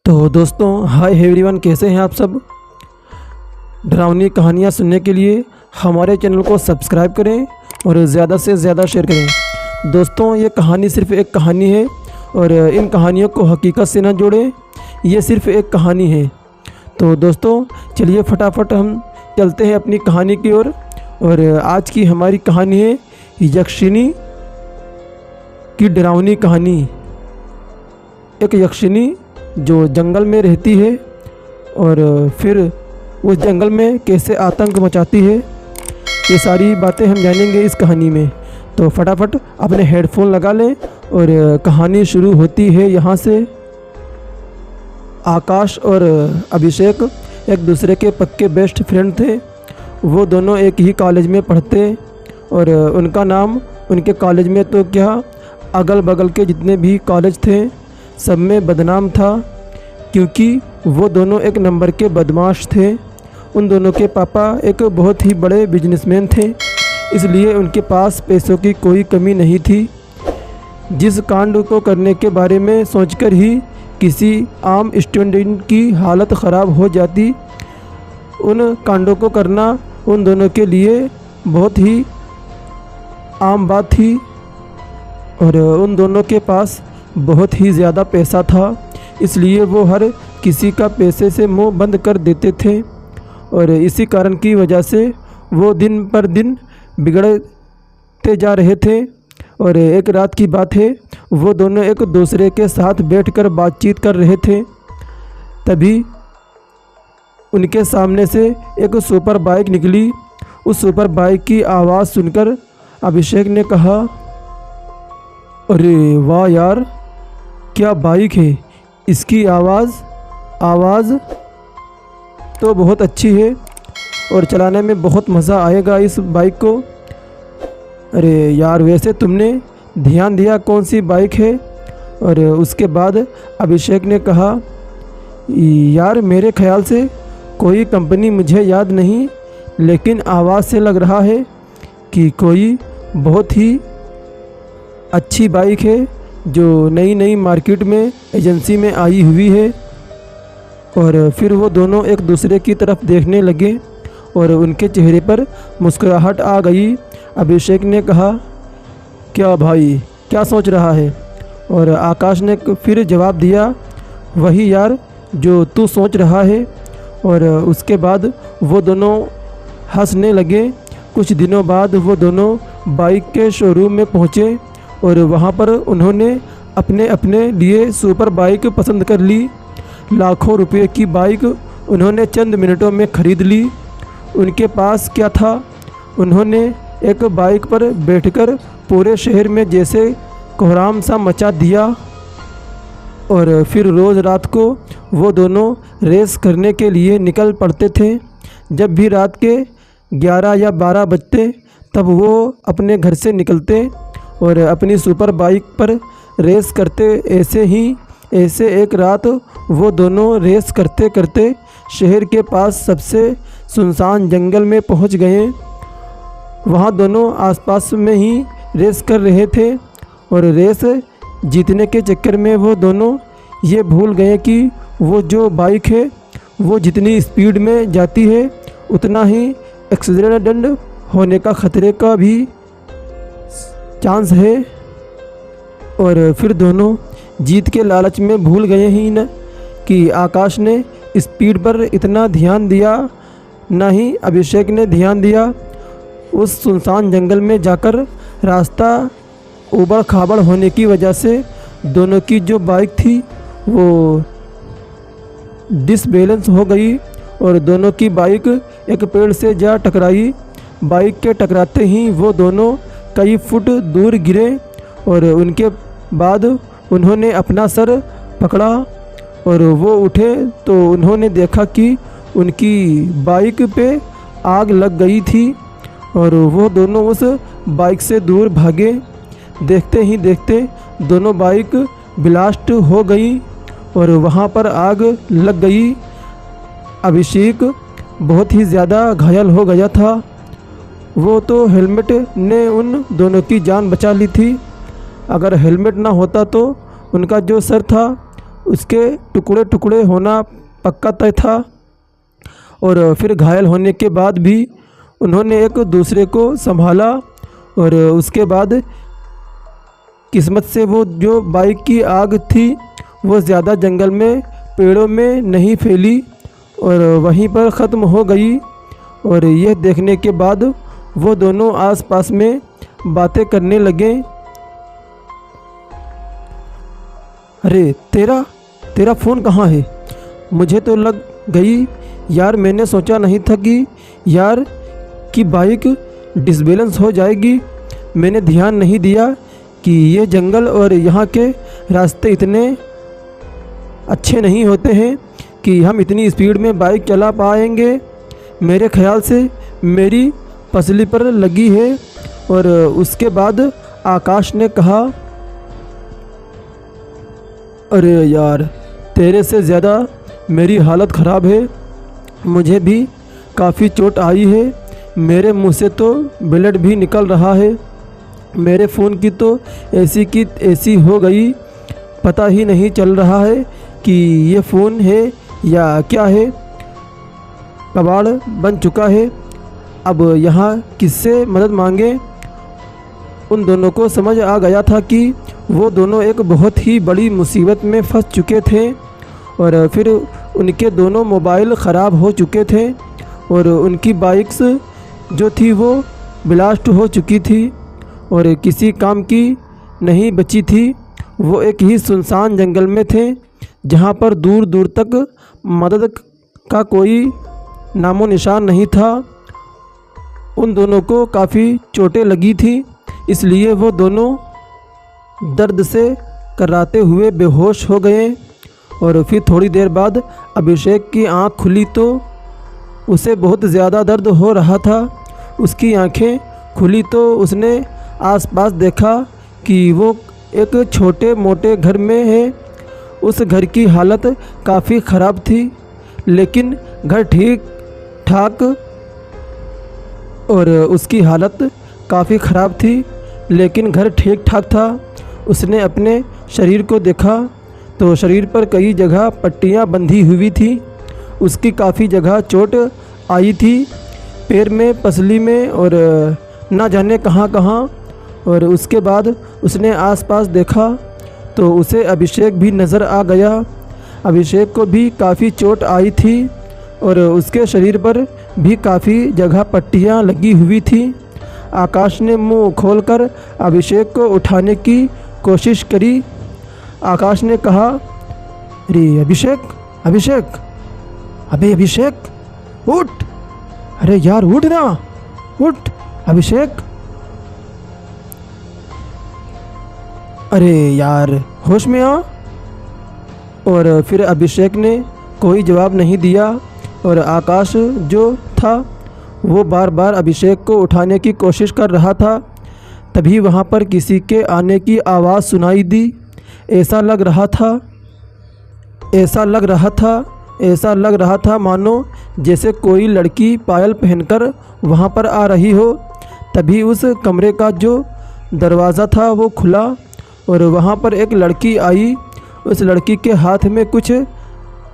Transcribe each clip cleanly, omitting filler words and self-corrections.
तो दोस्तों hi everyone, कैसे हैं आप सब। डरावनी कहानियाँ सुनने के लिए हमारे चैनल को सब्सक्राइब करें और ज़्यादा से ज़्यादा शेयर करें। दोस्तों ये कहानी सिर्फ एक कहानी है और इन कहानियों को हकीकत से ना जोड़ें, ये सिर्फ एक कहानी है। तो दोस्तों चलिए फटाफट हम चलते हैं अपनी कहानी की ओर। और आज की हमारी कहानी है यक्षिणी की डरावनी कहानी। एक यक्षिणी जो जंगल में रहती है और फिर उस जंगल में कैसे आतंक मचाती है, ये सारी बातें हम जानेंगे इस कहानी में। तो फटाफट अपने हेडफोन लगा लें और कहानी शुरू होती है यहाँ से। आकाश और अभिषेक एक दूसरे के पक्के बेस्ट फ्रेंड थे। वो दोनों एक ही कॉलेज में पढ़ते और उनका नाम उनके कॉलेज में तो क्या, अगल बगल के जितने भी कॉलेज थे सब में बदनाम था, क्योंकि वो दोनों एक नंबर के बदमाश थे। उन दोनों के पापा एक बहुत ही बड़े बिजनेसमैन थे, इसलिए उनके पास पैसों की कोई कमी नहीं थी। जिस कांड को करने के बारे में सोचकर ही किसी आम स्टूडेंट की हालत ख़राब हो जाती, उन कांडों को करना उन दोनों के लिए बहुत ही आम बात थी। और उन दोनों के पास बहुत ही ज़्यादा पैसा था, इसलिए वो हर किसी का पैसे से मुंह बंद कर देते थे। और इसी कारण की वजह से वो दिन पर दिन बिगड़ते जा रहे थे। और एक रात की बात है, वो दोनों एक दूसरे के साथ बैठकर बातचीत कर रहे थे। तभी उनके सामने से एक सुपर बाइक निकली। उस सुपर बाइक की आवाज़ सुनकर अभिषेक ने कहा, अरे वाह यार, क्या बाइक है, इसकी आवाज़ तो बहुत अच्छी है और चलाने में बहुत मज़ा आएगा इस बाइक को। अरे यार, वैसे तुमने ध्यान दिया कौन सी बाइक है। और उसके बाद अभिषेक ने कहा, यार मेरे ख्याल से कोई कंपनी मुझे याद नहीं, लेकिन आवाज़ से लग रहा है कि कोई बहुत ही अच्छी बाइक है जो नई मार्केट में एजेंसी में आई हुई है। और फिर वो दोनों एक दूसरे की तरफ देखने लगे और उनके चेहरे पर मुस्कुराहट आ गई। अभिषेक ने कहा, क्या भाई, क्या सोच रहा है। और आकाश ने फिर जवाब दिया, वही यार जो तू सोच रहा है। और उसके बाद वो दोनों हंसने लगे। कुछ दिनों बाद वो दोनों बाइक के शोरूम में पहुँचे और वहाँ पर उन्होंने अपने अपने लिए सुपर बाइक पसंद कर ली। लाखों रुपए की बाइक उन्होंने चंद मिनटों में ख़रीद ली। उनके पास क्या था, उन्होंने एक बाइक पर बैठकर पूरे शहर में जैसे कोहराम सा मचा दिया। और फिर रोज़ रात को वो दोनों रेस करने के लिए निकल पड़ते थे। जब भी रात के 11 या 12 बजते तब वो अपने घर से निकलते और अपनी सुपर बाइक पर रेस करते। ऐसे एक रात वो दोनों रेस करते करते शहर के पास सबसे सुनसान जंगल में पहुंच गए। वहाँ दोनों आसपास में ही रेस कर रहे थे और रेस जीतने के चक्कर में वो दोनों ये भूल गए कि वो जो बाइक है वो जितनी स्पीड में जाती है उतना ही एक्सीडेंट होने का ख़तरे का भी चांस है। और फिर दोनों जीत के लालच में भूल गए ही न कि आकाश ने स्पीड पर इतना ध्यान दिया, ना ही अभिषेक ने ध्यान दिया। उस सुनसान जंगल में जाकर रास्ता ऊबड़ खाबड़ होने की वजह से दोनों की जो बाइक थी वो डिसबैलेंस हो गई और दोनों की बाइक एक पेड़ से जा टकराई। बाइक के टकराते ही वो दोनों कई फुट दूर गिरे और उनके बाद उन्होंने अपना सर पकड़ा और वो उठे तो उन्होंने देखा कि उनकी बाइक पे आग लग गई थी और वो दोनों उस बाइक से दूर भागे। देखते ही देखते दोनों बाइक ब्लास्ट हो गई और वहाँ पर आग लग गई। अभिषेक बहुत ही ज़्यादा घायल हो गया था। वो तो हेलमेट ने उन दोनों की जान बचा ली थी। अगर हेलमेट ना होता तो उनका जो सर था उसके टुकड़े टुकड़े होना पक्का तय था। और फिर घायल होने के बाद भी उन्होंने एक दूसरे को संभाला। और उसके बाद किस्मत से वो जो बाइक की आग थी वो ज़्यादा जंगल में पेड़ों में नहीं फैली और वहीं पर ख़त्म हो गई। और यह देखने के बाद वो दोनों आसपास में बातें करने लगे। अरे तेरा फ़ोन कहाँ है? मुझे तो लग गई यार, मैंने सोचा नहीं था कि बाइक डिसबैलेंस हो जाएगी। मैंने ध्यान नहीं दिया कि ये जंगल और यहाँ के रास्ते इतने अच्छे नहीं होते हैं कि हम इतनी स्पीड में बाइक चला पाएंगे। मेरे ख्याल से मेरी पसली पर लगी है। और उसके बाद आकाश ने कहा, अरे यार, तेरे से ज़्यादा मेरी हालत ख़राब है। मुझे भी काफ़ी चोट आई है। मेरे मुंह से तो ब्लड भी निकल रहा है। मेरे फ़ोन की तो ऐसी की ऐसी हो गई, पता ही नहीं चल रहा है कि ये फ़ोन है या क्या है। कबाड़ बन चुका है। अब यहाँ किससे मदद मांगे? उन दोनों को समझ आ गया था कि वो दोनों एक बहुत ही बड़ी मुसीबत में फंस चुके थे। और फिर उनके दोनों मोबाइल ख़राब हो चुके थे और उनकी बाइक्स जो थी वो ब्लास्ट हो चुकी थी और किसी काम की नहीं बची थी। वो एक ही सुनसान जंगल में थे जहाँ पर दूर दूर तक मदद का कोई नामो निशान नहीं था। उन दोनों को काफ़ी चोटें लगी थी, इसलिए वो दोनों दर्द से कराते हुए बेहोश हो गए। और फिर थोड़ी देर बाद अभिषेक की आंख खुली तो उसे बहुत ज़्यादा दर्द हो रहा था। उसकी आंखें खुली तो उसने आसपास देखा कि वो एक छोटे मोटे घर में है। उस घर की हालत काफ़ी ख़राब थी, लेकिन घर ठीक ठाक और उसकी हालत काफ़ी ख़राब थी लेकिन घर ठीक ठाक था। उसने अपने शरीर को देखा तो शरीर पर कई जगह पट्टियाँ बंधी हुई थी। उसकी काफ़ी जगह चोट आई थी, पैर में, पसली में और ना जाने कहाँ कहाँ। और उसके बाद उसने आसपास देखा तो उसे अभिषेक भी नज़र आ गया। अभिषेक को भी काफ़ी चोट आई थी और उसके शरीर पर भी काफ़ी जगह पट्टियाँ लगी हुई थी। आकाश ने मुंह खोलकर अभिषेक को उठाने की कोशिश करी। आकाश ने कहा, अरे अभिषेक, अबे अभिषेक, उठ! अरे यार उठ ना, उठ अभिषेक! अरे यार होश में आ। और फिर अभिषेक ने कोई जवाब नहीं दिया और आकाश जो था वो बार बार अभिषेक को उठाने की कोशिश कर रहा था। तभी वहाँ पर किसी के आने की आवाज़ सुनाई दी। ऐसा लग रहा था मानो जैसे कोई लड़की पायल पहनकर वहाँ पर आ रही हो। तभी उस कमरे का जो दरवाज़ा था वो खुला और वहाँ पर एक लड़की आई। उस लड़की के हाथ में कुछ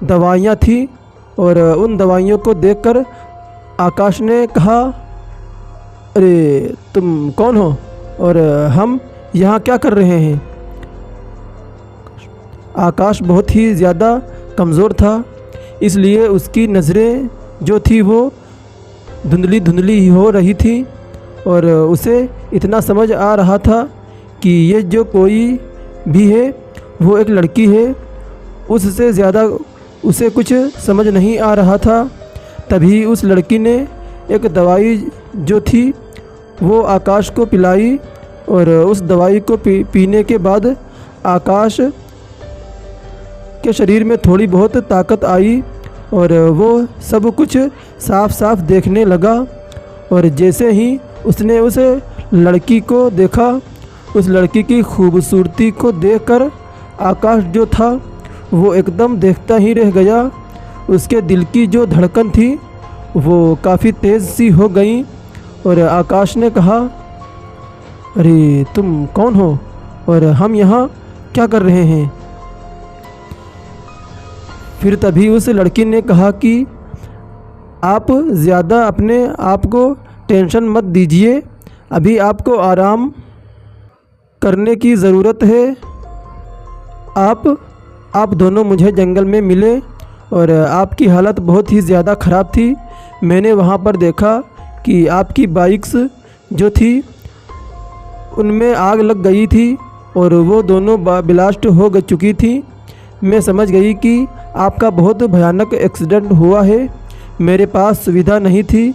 दवाइयाँ थी और उन दवाइयों को देखकर आकाश ने कहा, अरे तुम कौन हो और हम यहाँ क्या कर रहे हैं? आकाश बहुत ही ज़्यादा कमज़ोर था, इसलिए उसकी नज़रें जो थी वो धुंधली धुंधली हो रही थी और उसे इतना समझ आ रहा था कि ये जो कोई भी है वो एक लड़की है। उससे ज़्यादा उसे कुछ समझ नहीं आ रहा था। तभी उस लड़की ने एक दवाई जो थी वो आकाश को पिलाई और उस दवाई को पीने के बाद आकाश के शरीर में थोड़ी बहुत ताकत आई और वो सब कुछ साफ साफ देखने लगा। और जैसे ही उसने उस लड़की को देखा, उस लड़की की खूबसूरती को देखकर आकाश जो था वो एकदम देखता ही रह गया। उसके दिल की जो धड़कन थी वो काफ़ी तेज़ सी हो गई और आकाश ने कहा, अरे तुम कौन हो और हम यहाँ क्या कर रहे हैं? फिर तभी उस लड़की ने कहा कि आप ज़्यादा अपने आप को टेंशन मत दीजिए, अभी आपको आराम करने की ज़रूरत है। आप दोनों मुझे जंगल में मिले और आपकी हालत बहुत ही ज़्यादा ख़राब थी। मैंने वहाँ पर देखा कि आपकी बाइक्स जो थी उनमें आग लग गई थी और वो दोनों ब्लास्ट हो चुकी थी। मैं समझ गई कि आपका बहुत भयानक एक्सीडेंट हुआ है। मेरे पास सुविधा नहीं थी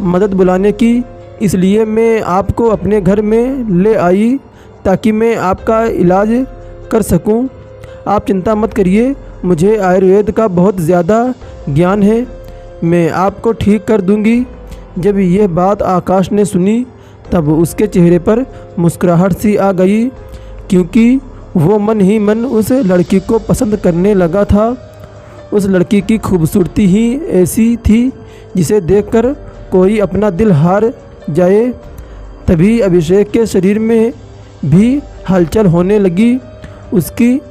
मदद बुलाने की, इसलिए मैं आपको अपने घर में ले आई ताकि मैं आपका इलाज कर सकूं। आप चिंता मत करिए, मुझे आयुर्वेद का बहुत ज़्यादा ज्ञान है, मैं आपको ठीक कर दूंगी। जब यह बात आकाश ने सुनी तब उसके चेहरे पर मुस्कुराहट सी आ गई, क्योंकि वो मन ही मन उस लड़की को पसंद करने लगा था। उस लड़की की खूबसूरती ही ऐसी थी जिसे देखकर कोई अपना दिल हार जाए। तभी अभिषेक के शरीर में भी हलचल होने लगी, उसकी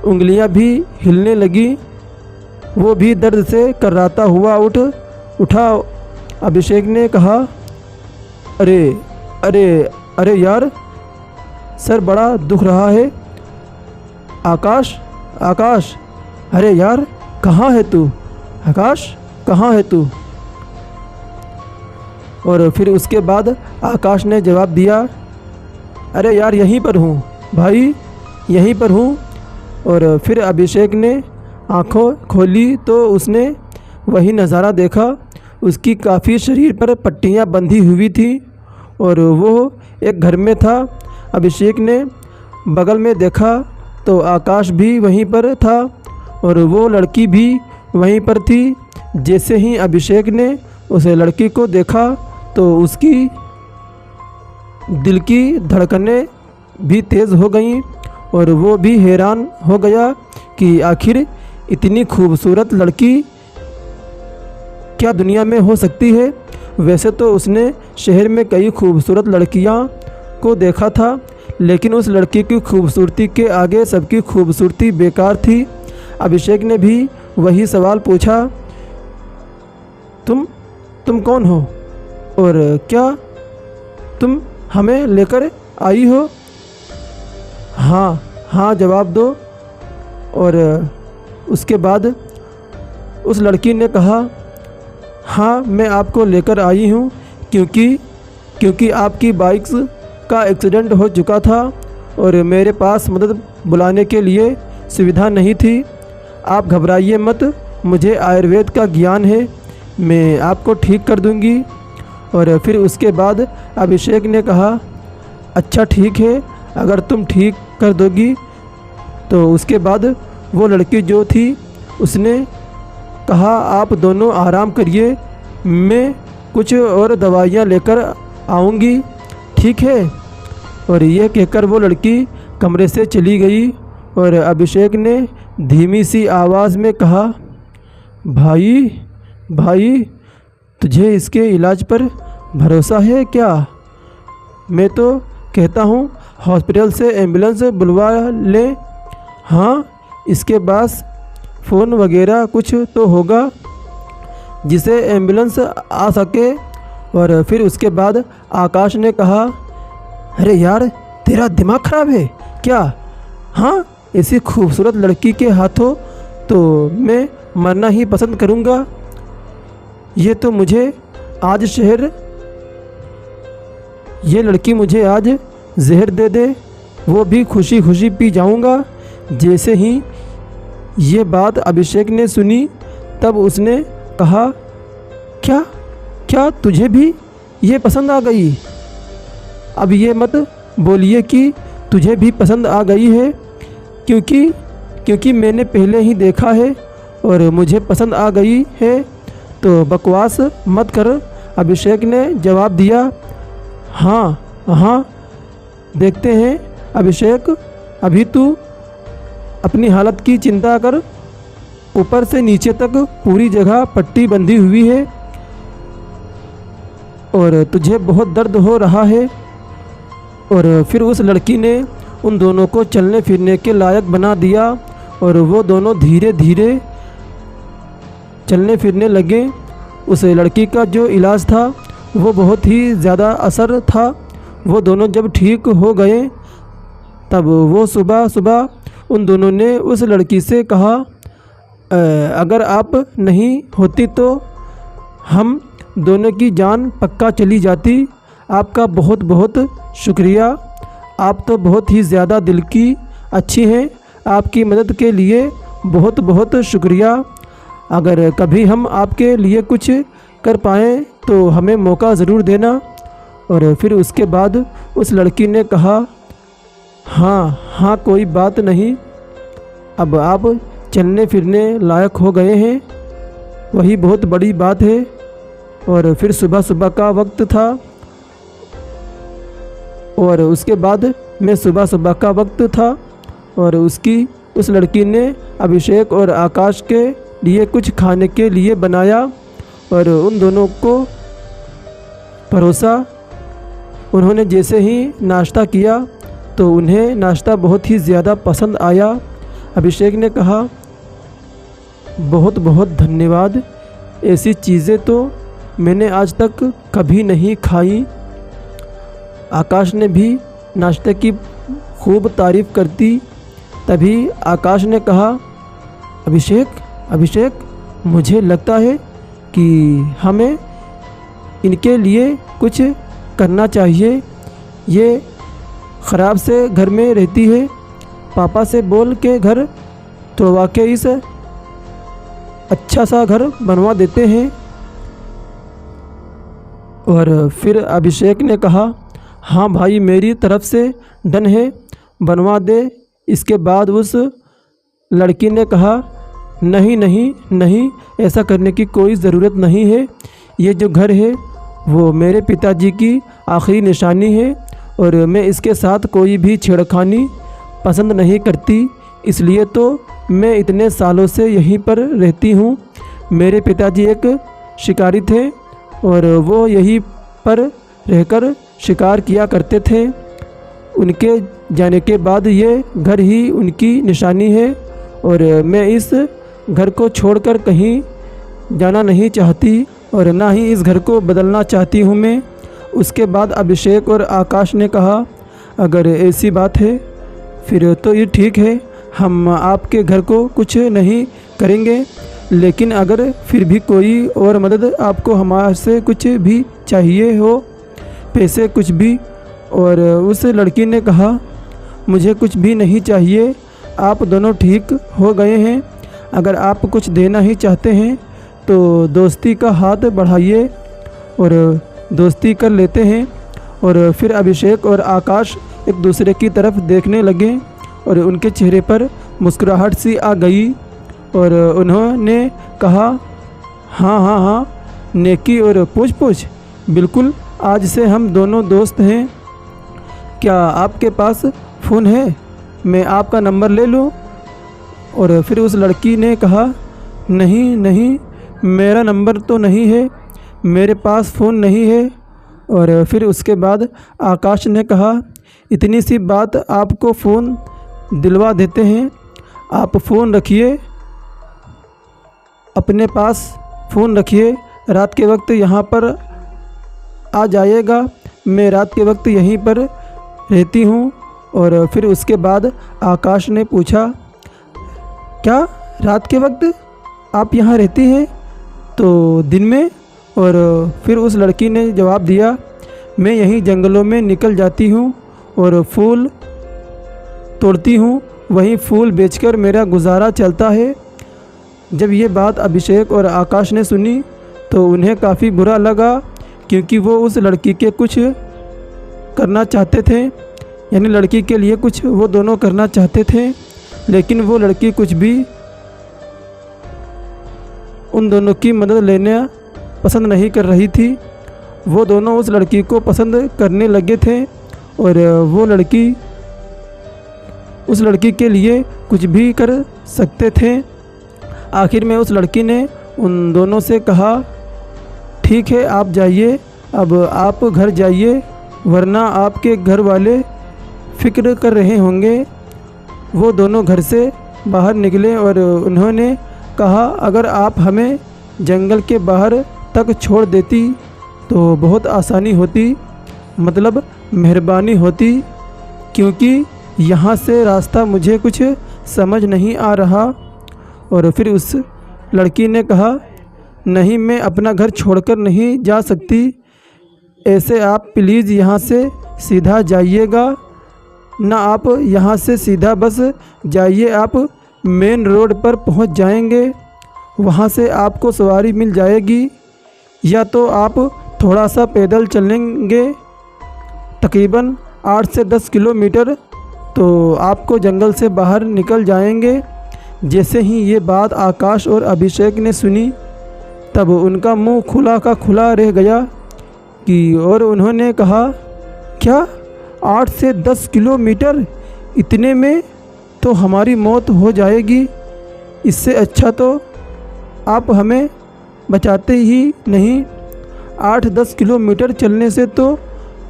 उंगलियां भी हिलने लगी, वो भी दर्द से कर्राता हुआ उठा। अभिषेक ने कहा, अरे अरे अरे यार, सर बड़ा दुख रहा है। आकाश आकाश, अरे यार कहाँ है तू? आकाश कहाँ है तू? और फिर उसके बाद आकाश ने जवाब दिया, अरे यार यहीं पर हूँ भाई, यहीं पर हूँ। और फिर अभिषेक ने आंखों खोली तो उसने वही नज़ारा देखा। उसकी काफ़ी शरीर पर पट्टियाँ बंधी हुई थी और वो एक घर में था। अभिषेक ने बगल में देखा तो आकाश भी वहीं पर था और वो लड़की भी वहीं पर थी। जैसे ही अभिषेक ने उस लड़की को देखा तो उसकी दिल की धड़कनें भी तेज़ हो गईं और वो भी हैरान हो गया कि आखिर इतनी खूबसूरत लड़की क्या दुनिया में हो सकती है। वैसे तो उसने शहर में कई खूबसूरत लड़कियां को देखा था, लेकिन उस लड़की की खूबसूरती के आगे सबकी खूबसूरती बेकार थी। अभिषेक ने भी वही सवाल पूछा, तुम कौन हो और क्या तुम हमें लेकर आई हो? हाँ जवाब दो। और उसके बाद उस लड़की ने कहा, हाँ मैं आपको लेकर आई हूँ क्योंकि आपकी बाइक्स का एक्सीडेंट हो चुका था और मेरे पास मदद बुलाने के लिए सुविधा नहीं थी। आप घबराइए मत, मुझे आयुर्वेद का ज्ञान है, मैं आपको ठीक कर दूंगी। और फिर उसके बाद अभिषेक ने कहा, अच्छा ठीक है, अगर तुम ठीक कर दोगी। तो उसके बाद वो लड़की जो थी उसने कहा, आप दोनों आराम करिए, मैं कुछ और दवाइयाँ लेकर आऊँगी, ठीक है। और यह कहकर वो लड़की कमरे से चली गई और अभिषेक ने धीमी सी आवाज़ में कहा, भाई तुझे इसके इलाज पर भरोसा है क्या? मैं तो कहता हूँ हॉस्पिटल से एम्बुलेंस बुलवा ले। हाँ, इसके पास फ़ोन वगैरह कुछ तो होगा जिसे एम्बुलेंस आ सके। और फिर उसके बाद आकाश ने कहा, अरे यार तेरा दिमाग ख़राब है क्या? हाँ, ऐसी खूबसूरत लड़की के हाथों तो मैं मरना ही पसंद करूँगा। ये लड़की मुझे आज जहर दे दे, वो भी खुशी खुशी पी जाऊँगा। जैसे ही ये बात अभिषेक ने सुनी तब उसने कहा, क्या तुझे भी ये पसंद आ गई? अब ये मत बोलिए कि तुझे भी पसंद आ गई है, क्योंकि मैंने पहले ही देखा है और मुझे पसंद आ गई है, तो बकवास मत कर। अभिषेक ने जवाब दिया, हाँ देखते हैं अभिषेक, अभी तू अपनी हालत की चिंता कर। ऊपर से नीचे तक पूरी जगह पट्टी बंधी हुई है और तुझे बहुत दर्द हो रहा है। और फिर उस लड़की ने उन दोनों को चलने फिरने के लायक बना दिया और वो दोनों धीरे धीरे चलने फिरने लगे। उस लड़की का जो इलाज था वो बहुत ही ज़्यादा असर था। वो दोनों जब ठीक हो गए तब वो सुबह सुबह उन दोनों ने उस लड़की से कहा, अगर आप नहीं होती तो हम दोनों की जान पक्का चली जाती। आपका बहुत बहुत शुक्रिया। आप तो बहुत ही ज़्यादा दिल की अच्छी हैं। आपकी मदद के लिए बहुत बहुत शुक्रिया। अगर कभी हम आपके लिए कुछ कर पाएँ तो हमें मौका ज़रूर देना। और फिर उसके बाद उस लड़की ने कहा, हाँ कोई बात नहीं, अब आप चलने फिरने लायक हो गए हैं, वही बहुत बड़ी बात है। और फिर सुबह सुबह का वक्त था और उसके बाद में सुबह सुबह का वक्त था और उस लड़की ने अभिषेक और आकाश के लिए कुछ खाने के लिए बनाया और उन दोनों को परोसा। उन्होंने जैसे ही नाश्ता किया तो उन्हें नाश्ता बहुत ही ज़्यादा पसंद आया। अभिषेक ने कहा, बहुत बहुत धन्यवाद, ऐसी चीज़ें तो मैंने आज तक कभी नहीं खाई। आकाश ने भी नाश्ते की खूब तारीफ़ करती। तभी आकाश ने कहा, अभिषेक मुझे लगता है कि हमें इनके लिए कुछ करना चाहिए। ये ख़राब से घर में रहती है, पापा से बोल के घर तोड़वा के इस अच्छा सा घर बनवा देते हैं। और फिर अभिषेक ने कहा, हाँ भाई मेरी तरफ से डन है, बनवा दे। इसके बाद उस लड़की ने कहा, नहीं, ऐसा करने की कोई ज़रूरत नहीं है। ये जो घर है वो मेरे पिताजी की आखिरी निशानी है और मैं इसके साथ कोई भी छेड़खानी पसंद नहीं करती, इसलिए तो मैं इतने सालों से यहीं पर रहती हूँ। मेरे पिताजी एक शिकारी थे और वो यहीं पर रहकर शिकार किया करते थे। उनके जाने के बाद ये घर ही उनकी निशानी है और मैं इस घर को छोड़कर कहीं जाना नहीं चाहती और ना ही इस घर को बदलना चाहती हूँ मैं। उसके बाद अभिषेक और आकाश ने कहा, अगर ऐसी बात है फिर तो ये ठीक है, हम आपके घर को कुछ नहीं करेंगे, लेकिन अगर फिर भी कोई और मदद आपको हमारे से कुछ भी चाहिए हो, पैसे कुछ भी। और उस लड़की ने कहा, मुझे कुछ भी नहीं चाहिए, आप दोनों ठीक हो गए हैं। अगर आप कुछ देना ही चाहते हैं तो दोस्ती का हाथ बढ़ाइए और दोस्ती कर लेते हैं। और फिर अभिषेक और आकाश एक दूसरे की तरफ देखने लगे और उनके चेहरे पर मुस्कुराहट सी आ गई और उन्होंने कहा, हाँ, नेकी और पूछ बिल्कुल, आज से हम दोनों दोस्त हैं। क्या आपके पास फ़ोन है? मैं आपका नंबर ले लूँ? और फिर उस लड़की ने कहा, नहीं, मेरा नंबर तो नहीं है, मेरे पास फ़ोन नहीं है। और फिर उसके बाद आकाश ने कहा, इतनी सी बात आपको फ़ोन दिलवा देते हैं, आप फ़ोन रखिए, अपने पास फ़ोन रखिए, रात के वक्त यहाँ पर आ जाइएगा, मैं रात के वक्त यहीं पर रहती हूँ। और फिर उसके बाद आकाश ने पूछा, क्या रात के वक्त आप यहाँ रहती हैं, तो दिन में? और फिर उस लड़की ने जवाब दिया, मैं यहीं जंगलों में निकल जाती हूँ और फूल तोड़ती हूँ, वहीं फूल बेचकर मेरा गुजारा चलता है। जब ये बात अभिषेक और आकाश ने सुनी तो उन्हें काफ़ी बुरा लगा, क्योंकि वो उस लड़की के कुछ करना चाहते थे, यानी लड़की के लिए कुछ वो दोनों करना चाहते थे, लेकिन वो लड़की कुछ भी उन दोनों की मदद लेना पसंद नहीं कर रही थी। वो दोनों उस लड़की को पसंद करने लगे थे और वो लड़की उस लड़की के लिए कुछ भी कर सकते थे। आखिर में उस लड़की ने उन दोनों से कहा, ठीक है आप जाइए, अब आप घर जाइए, वरना आपके घर वाले फ़िक्र कर रहे होंगे। वो दोनों घर से बाहर निकले और उन्होंने कहा, अगर आप हमें जंगल के बाहर तक छोड़ देती तो बहुत आसानी होती, मतलब मेहरबानी होती, क्योंकि यहाँ से रास्ता मुझे कुछ समझ नहीं आ रहा। और फिर उस लड़की ने कहा, नहीं, मैं अपना घर छोड़कर नहीं जा सकती, ऐसे आप प्लीज़ यहाँ से सीधा जाइएगा ना, आप यहाँ से सीधा बस जाइए, आप मेन रोड पर पहुँच जाएंगे, वहाँ से आपको सवारी मिल जाएगी, या तो आप थोड़ा सा पैदल चलेंगे तकरीबन 8 से 10 किलोमीटर तो आपको जंगल से बाहर निकल जाएंगे। जैसे ही ये बात आकाश और अभिषेक ने सुनी तब उनका मुंह खुला का खुला रह गया और उन्होंने कहा, क्या 8 से 10 किलोमीटर? इतने में तो हमारी मौत हो जाएगी, इससे अच्छा तो आप हमें बचाते ही नहीं, 8-10 किलोमीटर चलने से तो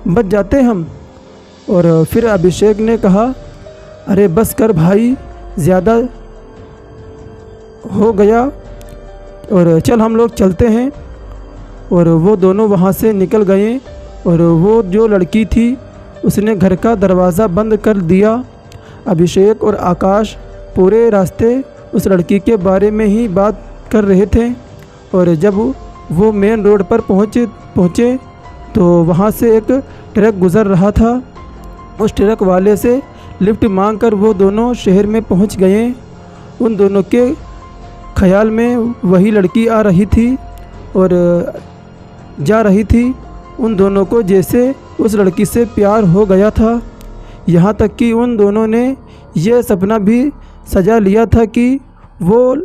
बच जाते हम। और फिर अभिषेक ने कहा, अरे बस कर भाई, ज़्यादा हो गया, और चल हम लोग चलते हैं। और वो दोनों वहाँ से निकल गए और वो जो लड़की थी उसने घर का दरवाज़ा बंद कर दिया। अभिषेक और आकाश पूरे रास्ते उस लड़की के बारे में ही बात कर रहे थे, और जब वो मेन रोड पर पहुँचे तो वहाँ से एक ट्रक गुज़र रहा था। उस ट्रक वाले से लिफ्ट मांगकर वो दोनों शहर में पहुँच गए। उन दोनों के ख्याल में वही लड़की आ रही थी और जा रही थी। उन दोनों को जैसे उस लड़की से प्यार हो गया था, यहाँ तक कि उन दोनों ने यह सपना भी सजा लिया था कि वो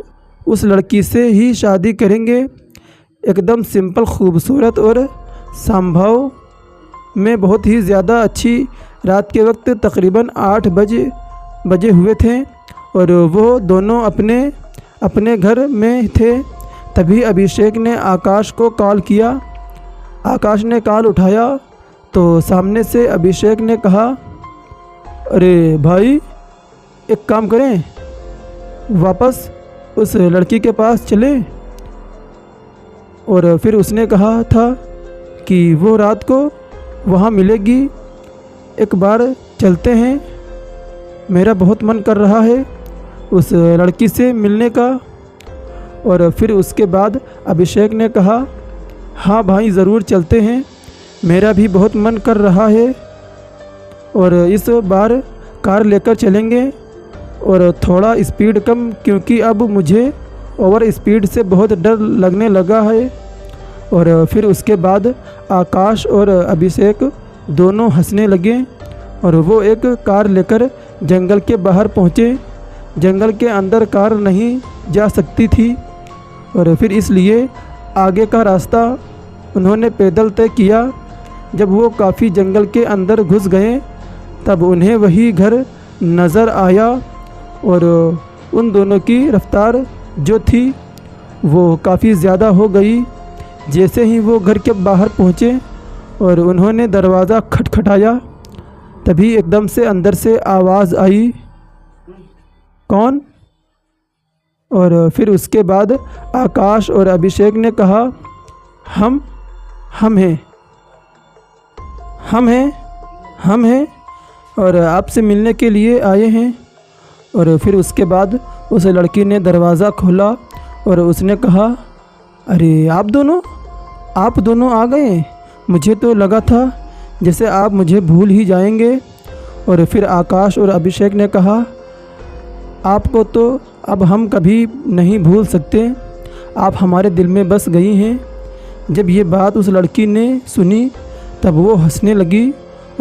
उस लड़की से ही शादी करेंगे। एकदम सिंपल, खूबसूरत और संभव में बहुत ही ज़्यादा अच्छी रात के वक्त तकरीबन 8 बजे हुए थे और वो दोनों अपने घर में थे। तभी अभिषेक ने आकाश को कॉल किया। आकाश ने कॉल उठाया तो सामने से अभिषेक ने कहा, अरे भाई, एक काम करें, वापस उस लड़की के पास चले। और फिर उसने कहा था कि वो रात को वहाँ मिलेगी, एक बार चलते हैं, मेरा बहुत मन कर रहा है उस लड़की से मिलने का। और फिर उसके बाद अभिषेक ने कहा, हाँ भाई, ज़रूर चलते हैं, मेरा भी बहुत मन कर रहा है, और इस बार कार लेकर चलेंगे और थोड़ा स्पीड कम, क्योंकि अब मुझे ओवर स्पीड से बहुत डर लगने लगा है। और फिर उसके बाद आकाश और अभिषेक दोनों हंसने लगे और वो एक कार लेकर जंगल के बाहर पहुँचे। जंगल के अंदर कार नहीं जा सकती थी और फिर इसलिए आगे का रास्ता उन्होंने पैदल तय किया। जब वो काफ़ी जंगल के अंदर घुस गए तब उन्हें वही घर नज़र आया और उन दोनों की रफ्तार जो थी वो काफ़ी ज़्यादा हो गई। जैसे ही वो घर के बाहर पहुँचे और उन्होंने दरवाज़ा खटखटाया तभी एकदम से अंदर से आवाज़ आई, कौन? और फिर उसके बाद आकाश और अभिषेक ने कहा, हम हैं और आपसे मिलने के लिए आए हैं। और फिर उसके बाद उस लड़की ने दरवाज़ा खोला और उसने कहा, अरे आप दोनों आ गए, मुझे तो लगा था जैसे आप मुझे भूल ही जाएंगे। और फिर आकाश और अभिषेक ने कहा, आपको तो अब हम कभी नहीं भूल सकते, आप हमारे दिल में बस गई हैं। जब ये बात उस लड़की ने सुनी तब वो हंसने लगी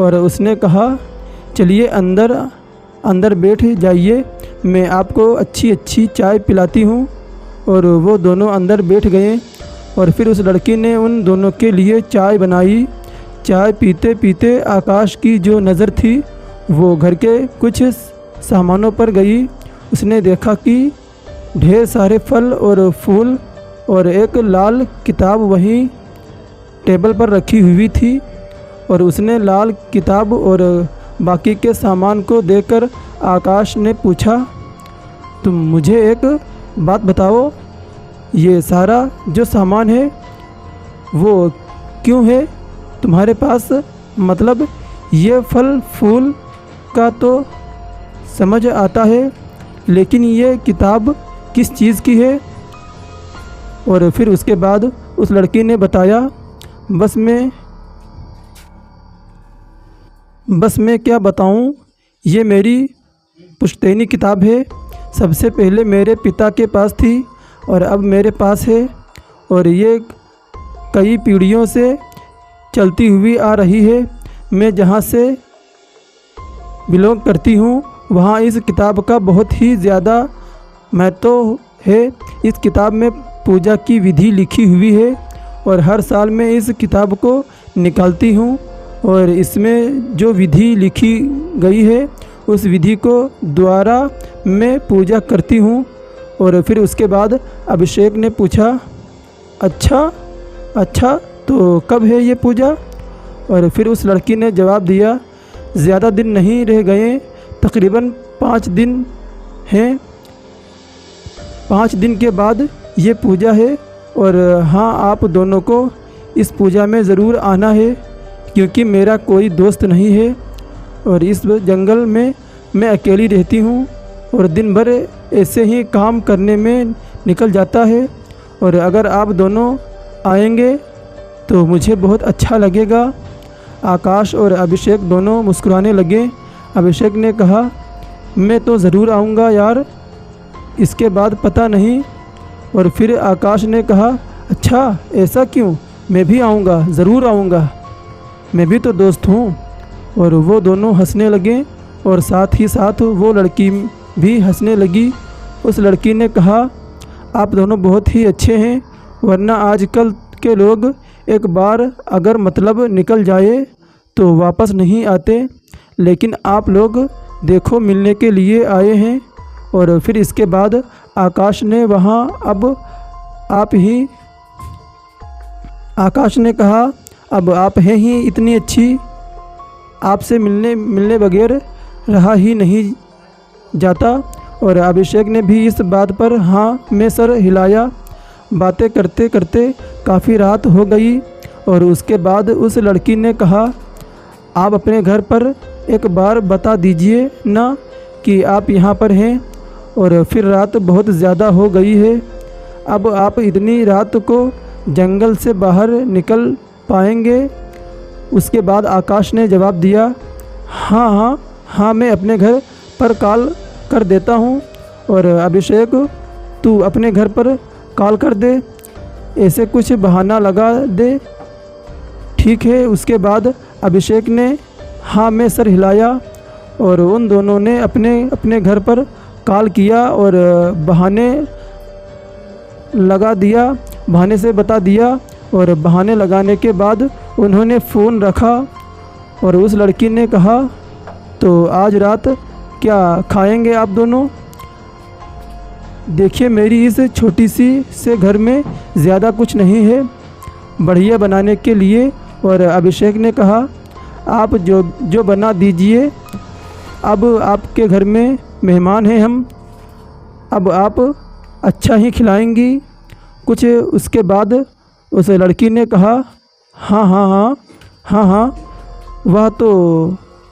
और उसने कहा, चलिए अंदर बैठ जाइए, मैं आपको अच्छी चाय पिलाती हूँ। और वो दोनों अंदर बैठ गए और फिर उस लड़की ने उन दोनों के लिए चाय बनाई। चाय पीते पीते आकाश की जो नज़र थी वो घर के कुछ सामानों पर गई। उसने देखा कि ढेर सारे फल और फूल और एक लाल किताब वहीं टेबल पर रखी हुई थी। और उसने लाल किताब और बाकी के सामान को देखकर आकाश ने पूछा, तुम मुझे एक बात बताओ, ये सारा जो सामान है वो क्यों है तुम्हारे पास? मतलब ये फल फूल का तो समझ आता है, लेकिन ये किताब किस चीज़ की है? और फिर उसके बाद उस लड़की ने बताया, बस मैं क्या बताऊं, ये मेरी पुश्तैनी किताब है। सबसे पहले मेरे पिता के पास थी और अब मेरे पास है, और ये कई पीढ़ियों से चलती हुई आ रही है। मैं जहाँ से बिलोंग करती हूँ वहाँ इस किताब का बहुत ही ज़्यादा महत्व है। इस किताब में पूजा की विधि लिखी हुई है और हर साल मैं इस किताब को निकालती हूँ और इसमें जो विधि लिखी गई है उस विधि को द्वारा मैं पूजा करती हूँ। और फिर उसके बाद अभिषेक ने पूछा, अच्छा तो कब है ये पूजा? और फिर उस लड़की ने जवाब दिया, ज़्यादा दिन नहीं रह गए, तकरीबन 5 दिन हैं। 5 दिन के बाद ये पूजा है और हाँ, आप दोनों को इस पूजा में ज़रूर आना है, क्योंकि मेरा कोई दोस्त नहीं है और इस जंगल में मैं अकेली रहती हूँ और दिन भर ऐसे ही काम करने में निकल जाता है, और अगर आप दोनों आएंगे तो मुझे बहुत अच्छा लगेगा। आकाश और अभिषेक दोनों मुस्कुराने लगे। अभिषेक ने कहा, मैं तो ज़रूर आऊँगा यार, इसके बाद पता नहीं। और फिर आकाश ने कहा, अच्छा ऐसा क्यों? मैं भी आऊँगा, ज़रूर आऊँगा, मैं भी तो दोस्त हूँ। और वो दोनों हंसने लगे और साथ ही साथ वो लड़की भी हंसने लगी। उस लड़की ने कहा, आप दोनों बहुत ही अच्छे हैं, वरना आजकल के लोग एक बार अगर मतलब निकल जाए तो वापस नहीं आते, लेकिन आप लोग देखो मिलने के लिए आए हैं। और फिर इसके बाद आकाश ने कहा, अब आप हैं ही इतनी अच्छी, आपसे मिलने बगैर रहा ही नहीं जाता। और अभिषेक ने भी इस बात पर हाँ में सर हिलाया। बातें करते करते काफ़ी रात हो गई और उसके बाद उस लड़की ने कहा, आप अपने घर पर एक बार बता दीजिए ना कि आप यहाँ पर हैं, और फिर रात बहुत ज़्यादा हो गई है, अब आप इतनी रात को जंगल से बाहर निकल पाएंगे? उसके बाद आकाश ने जवाब दिया, हाँ, मैं अपने घर पर कॉल कर देता हूँ। और अभिषेक, तू अपने घर पर कॉल कर दे, ऐसे कुछ बहाना लगा दे, ठीक है? उसके बाद अभिषेक ने हाँ में सर हिलाया और उन दोनों ने अपने घर पर कॉल किया और बहाने से बता दिया। और बहाने लगाने के बाद उन्होंने फ़ोन रखा और उस लड़की ने कहा, तो आज रात क्या खाएंगे आप दोनों? देखिए, मेरी इस छोटी सी से घर में ज़्यादा कुछ नहीं है बढ़िया बनाने के लिए। और अभिषेक ने कहा, आप जो बना दीजिए, अब आपके घर में मेहमान हैं हम, अब आप अच्छा ही खिलाएंगी कुछ। उसके बाद उस लड़की ने कहा, हाँ,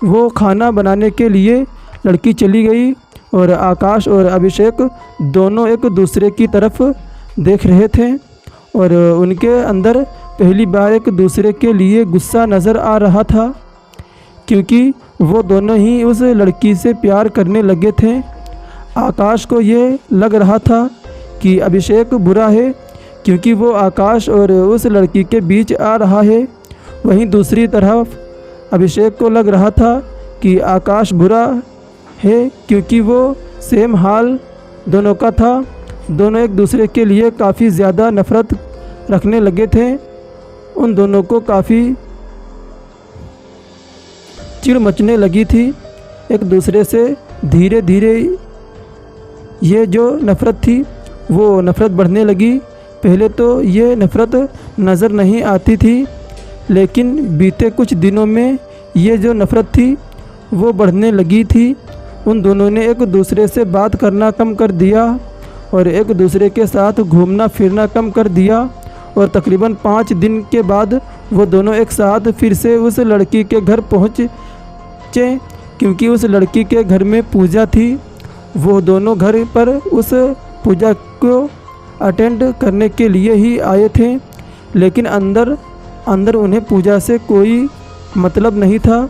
वो खाना बनाने के लिए लड़की चली गई और आकाश और अभिषेक दोनों एक दूसरे की तरफ देख रहे थे और उनके अंदर पहली बार एक दूसरे के लिए गुस्सा नज़र आ रहा था, क्योंकि वो दोनों ही उस लड़की से प्यार करने लगे थे। आकाश को ये लग रहा था कि अभिषेक बुरा है क्योंकि वो आकाश और उस लड़की के बीच आ रहा है, वहीं दूसरी तरफ अभिषेक को लग रहा था कि आकाश बुरा है क्योंकि वो सेम हाल दोनों का था। दोनों एक दूसरे के लिए काफ़ी ज़्यादा नफ़रत रखने लगे थे। उन दोनों को काफ़ी चिढ़ मचने लगी थी एक दूसरे से। धीरे धीरे ये जो नफ़रत थी वो नफ़रत बढ़ने लगी। पहले तो ये नफ़रत नज़र नहीं आती थी, लेकिन बीते कुछ दिनों में ये जो नफ़रत थी वो बढ़ने लगी थी। उन दोनों ने एक दूसरे से बात करना कम कर दिया और एक दूसरे के साथ घूमना फिरना कम कर दिया। और तकरीबन 5 दिन के बाद वो दोनों एक साथ फिर से उस लड़की के घर पहुँचे, क्योंकि उस लड़की के घर में पूजा थी। वो दोनों घर पर उस पूजा को अटेंड करने के लिए ही आए थे, लेकिन अंदर अंदर उन्हें पूजा से कोई मतलब नहीं था।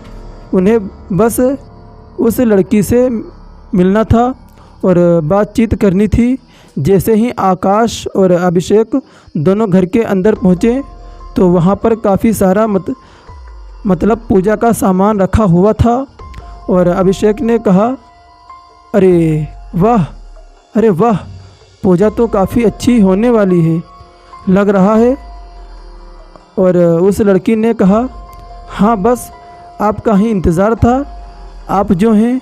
उन्हें बस उस लड़की से मिलना था और बातचीत करनी थी। जैसे ही आकाश और अभिषेक दोनों घर के अंदर पहुँचे तो वहाँ पर काफ़ी सारा मतलब पूजा का सामान रखा हुआ था। और अभिषेक ने कहा, अरे वाह, अरे वाह, पूजा तो काफ़ी अच्छी होने वाली है लग रहा है। और उस लड़की ने कहा, हाँ बस आपका ही इंतज़ार था, आप जो हैं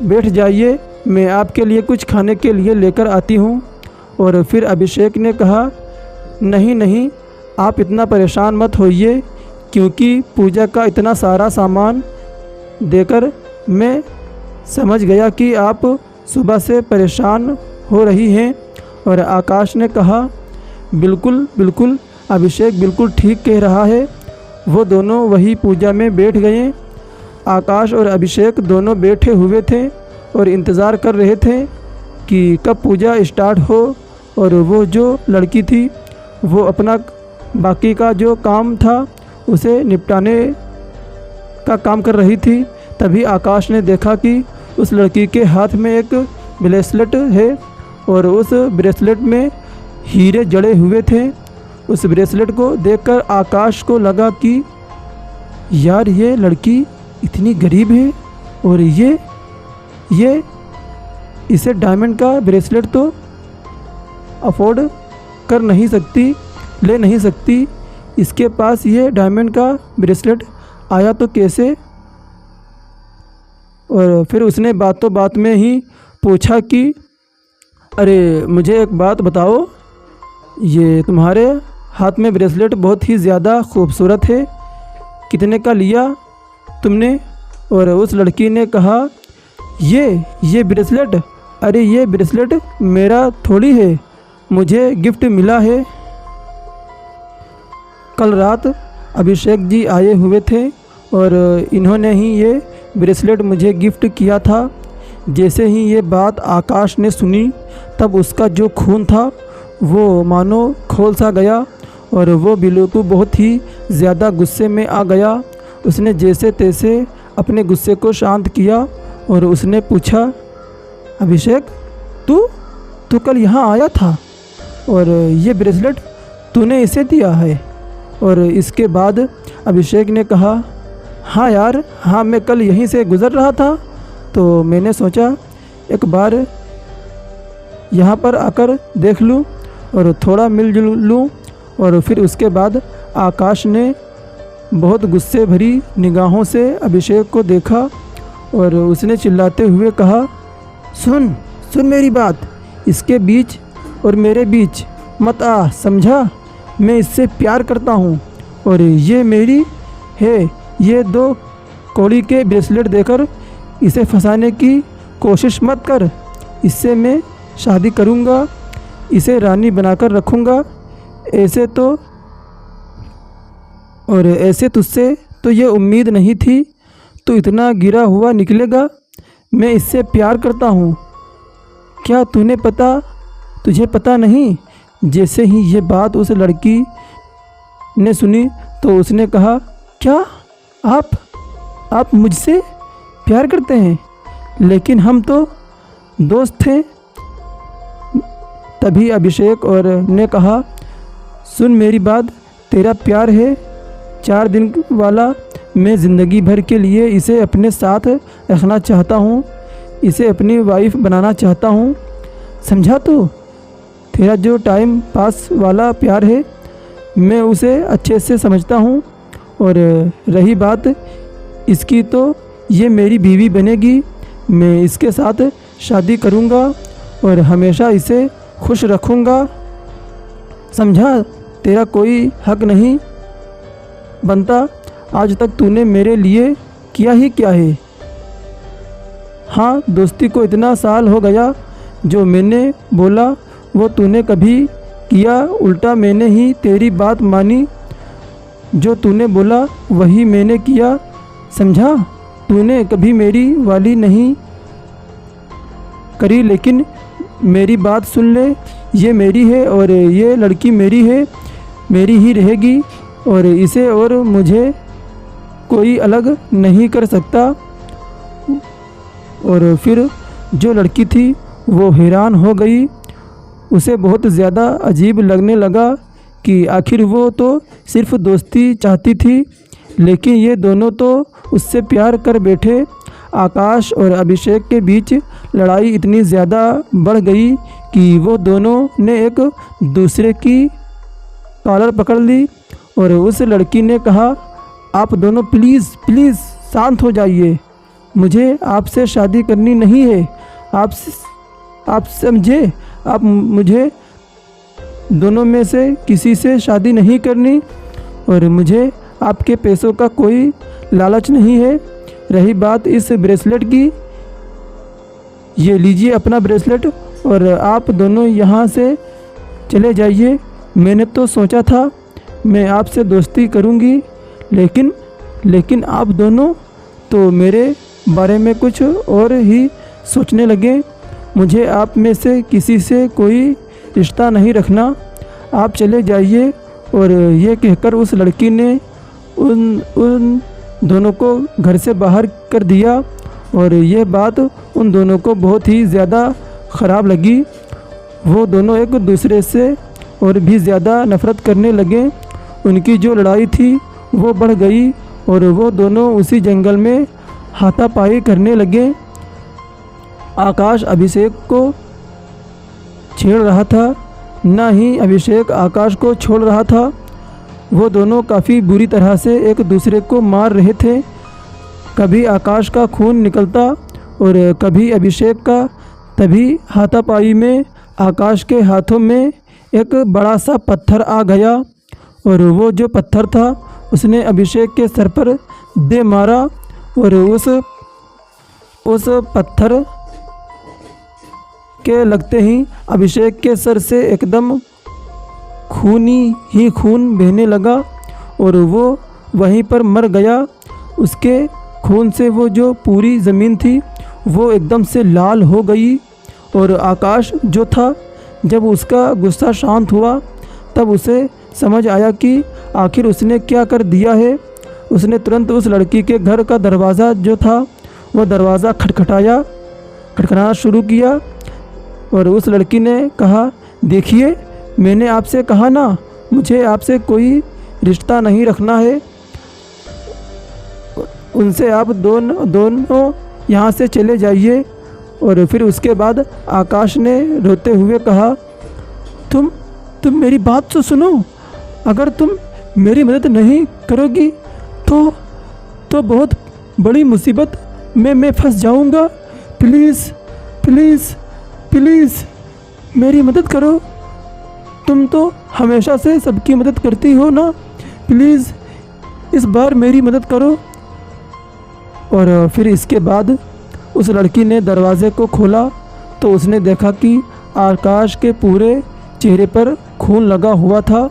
बैठ जाइए, मैं आपके लिए कुछ खाने के लिए लेकर आती हूँ। और फिर अभिषेक ने कहा, नहीं नहीं, आप इतना परेशान मत होइए, क्योंकि पूजा का इतना सारा सामान देकर मैं समझ गया कि आप सुबह से परेशान हो रही हैं। और आकाश ने कहा, बिल्कुल बिल्कुल, अभिषेक बिल्कुल ठीक कह रहा है। वो दोनों वही पूजा में बैठ गए। आकाश और अभिषेक दोनों बैठे हुए थे और इंतज़ार कर रहे थे कि कब पूजा स्टार्ट हो। और वो जो लड़की थी वो अपना बाकी का जो काम था उसे निपटाने का काम कर रही थी। तभी आकाश ने देखा कि उस लड़की के हाथ में एक ब्रेसलेट है और उस ब्रेसलेट में हीरे जड़े हुए थे। उस ब्रेसलेट को देखकर आकाश को लगा कि यार ये लड़की इतनी गरीब है और ये इसे डायमंड का ब्रेसलेट तो अफोर्ड कर नहीं सकती, ले नहीं सकती। इसके पास ये डायमंड का ब्रेसलेट आया तो कैसे। और फिर उसने बातों बात में ही पूछा कि अरे मुझे एक बात बताओ, ये तुम्हारे हाथ में ब्रेसलेट बहुत ही ज़्यादा खूबसूरत है, कितने का लिया तुमने। और उस लड़की ने कहा, ये ब्रेसलेट, अरे ये ब्रेसलेट मेरा थोड़ी है, मुझे गिफ्ट मिला है। कल रात अभिषेक जी आए हुए थे और इन्होंने ही ये ब्रेसलेट मुझे गिफ्ट किया था। जैसे ही ये बात आकाश ने सुनी तब उसका जो खून था वो मानो खोल सा गया और वो बिल्कुल बहुत ही ज़्यादा गुस्से में आ गया। उसने जैसे तैसे अपने गुस्से को शांत किया और उसने पूछा, अभिषेक तू कल यहाँ आया था और ये ब्रेसलेट तूने इसे दिया है। और इसके बाद अभिषेक ने कहा, हाँ यार, हाँ मैं कल यहीं से गुज़र रहा था तो मैंने सोचा एक बार यहाँ पर आकर देख लूँ और थोड़ा मिलजुल लूँ। और फिर उसके बाद आकाश ने बहुत गुस्से भरी निगाहों से अभिषेक को देखा और उसने चिल्लाते हुए कहा, सुन मेरी बात, इसके बीच और मेरे बीच मत आ, समझा। मैं इससे प्यार करता हूँ और ये मेरी है। ये 2 कौड़ी के ब्रेसलेट देकर इसे फंसाने की कोशिश मत कर। इससे मैं शादी करूँगा, इसे रानी बनाकर रखूँगा। ऐसे तुझसे तो ये उम्मीद नहीं थी, तू इतना गिरा हुआ निकलेगा। मैं इससे प्यार करता हूँ, क्या तुझे पता नहीं। जैसे ही ये बात उस लड़की ने सुनी तो उसने कहा, क्या आप मुझसे प्यार करते हैं? लेकिन हम तो दोस्त थे। तभी अभिषेक और ने कहा, सुन मेरी बात, तेरा प्यार है 4 दिन वाला, मैं ज़िंदगी भर के लिए इसे अपने साथ रखना चाहता हूँ, इसे अपनी वाइफ बनाना चाहता हूँ, समझा तू। तेरा जो टाइम पास वाला प्यार है मैं उसे अच्छे से समझता हूँ। और रही बात इसकी, तो ये मेरी बीवी बनेगी, मैं इसके साथ शादी करूँगा और हमेशा इसे खुश रखूँगा, समझा। तेरा कोई हक नहीं बनता। आज तक तूने मेरे लिए किया ही क्या है। हाँ, दोस्ती को इतना साल हो गया, जो मैंने बोला वो तूने कभी किया, उल्टा मैंने ही तेरी बात मानी। जो तूने बोला वही मैंने किया, समझा। तूने कभी मेरी वाली नहीं करी, लेकिन मेरी बात सुन ले, ये मेरी है और ये लड़की मेरी है, मेरी ही रहेगी और इसे और मुझे कोई अलग नहीं कर सकता। और फिर जो लड़की थी वो हैरान हो गई। उसे बहुत ज़्यादा अजीब लगने लगा कि आखिर वो तो सिर्फ़ दोस्ती चाहती थी, लेकिन ये दोनों तो उससे प्यार कर बैठे। आकाश और अभिषेक के बीच लड़ाई इतनी ज़्यादा बढ़ गई कि वो दोनों ने एक दूसरे की कॉलर पकड़ ली और उस लड़की ने कहा, आप दोनों प्लीज़ प्लीज़ शांत हो जाइए, मुझे आपसे शादी करनी नहीं है। आप समझे, आप मुझे दोनों में से किसी से शादी नहीं करनी और मुझे आपके पैसों का कोई लालच नहीं है। रही बात इस ब्रेसलेट की, ये लीजिए अपना ब्रेसलेट और आप दोनों यहाँ से चले जाइए। मैंने तो सोचा था मैं आपसे दोस्ती करूँगी, लेकिन आप दोनों तो मेरे बारे में कुछ और ही सोचने लगे। मुझे आप में से किसी से कोई रिश्ता नहीं रखना, आप चले जाइए। और ये कहकर उस लड़की ने उन दोनों को घर से बाहर कर दिया और ये बात उन दोनों को बहुत ही ज़्यादा ख़राब लगी। वो दोनों एक दूसरे से और भी ज़्यादा नफ़रत करने लगे। उनकी जो लड़ाई थी वो बढ़ गई और वो दोनों उसी जंगल में हाथापाई करने लगे। आकाश अभिषेक को छेड़ रहा था, ना ही अभिषेक आकाश को छोड़ रहा था। वो दोनों काफ़ी बुरी तरह से एक दूसरे को मार रहे थे। कभी आकाश का खून निकलता और कभी अभिषेक का। तभी हाथापाई में आकाश के हाथों में एक बड़ा सा पत्थर आ गया और वो जो पत्थर था उसने अभिषेक के सर पर दे मारा और उस पत्थर के लगते ही अभिषेक के सर से एकदम खून बहने लगा और वो वहीं पर मर गया। उसके खून से वो जो पूरी ज़मीन थी वो एकदम से लाल हो गई। और आकाश जो था, जब उसका गुस्सा शांत हुआ तब उसे समझ आया कि आखिर उसने क्या कर दिया है। उसने तुरंत उस लड़की के घर का दरवाज़ा जो था वो दरवाज़ा खटखटाना शुरू किया और उस लड़की ने कहा, देखिए मैंने आपसे कहा ना, मुझे आपसे कोई रिश्ता नहीं रखना है, उनसे आप दोनों यहाँ से चले जाइए। और फिर उसके बाद आकाश ने रोते हुए कहा, तुम मेरी बात तो सुनो, अगर तुम मेरी मदद नहीं करोगी तो बहुत बड़ी मुसीबत में मैं फंस जाऊंगा। प्लीज़ मेरी मदद करो, तुम तो हमेशा से सबकी मदद करती हो ना, प्लीज़ इस बार मेरी मदद करो। और फिर इसके बाद उस लड़की ने दरवाज़े को खोला तो उसने देखा कि आकाश के पूरे चेहरे पर खून लगा हुआ था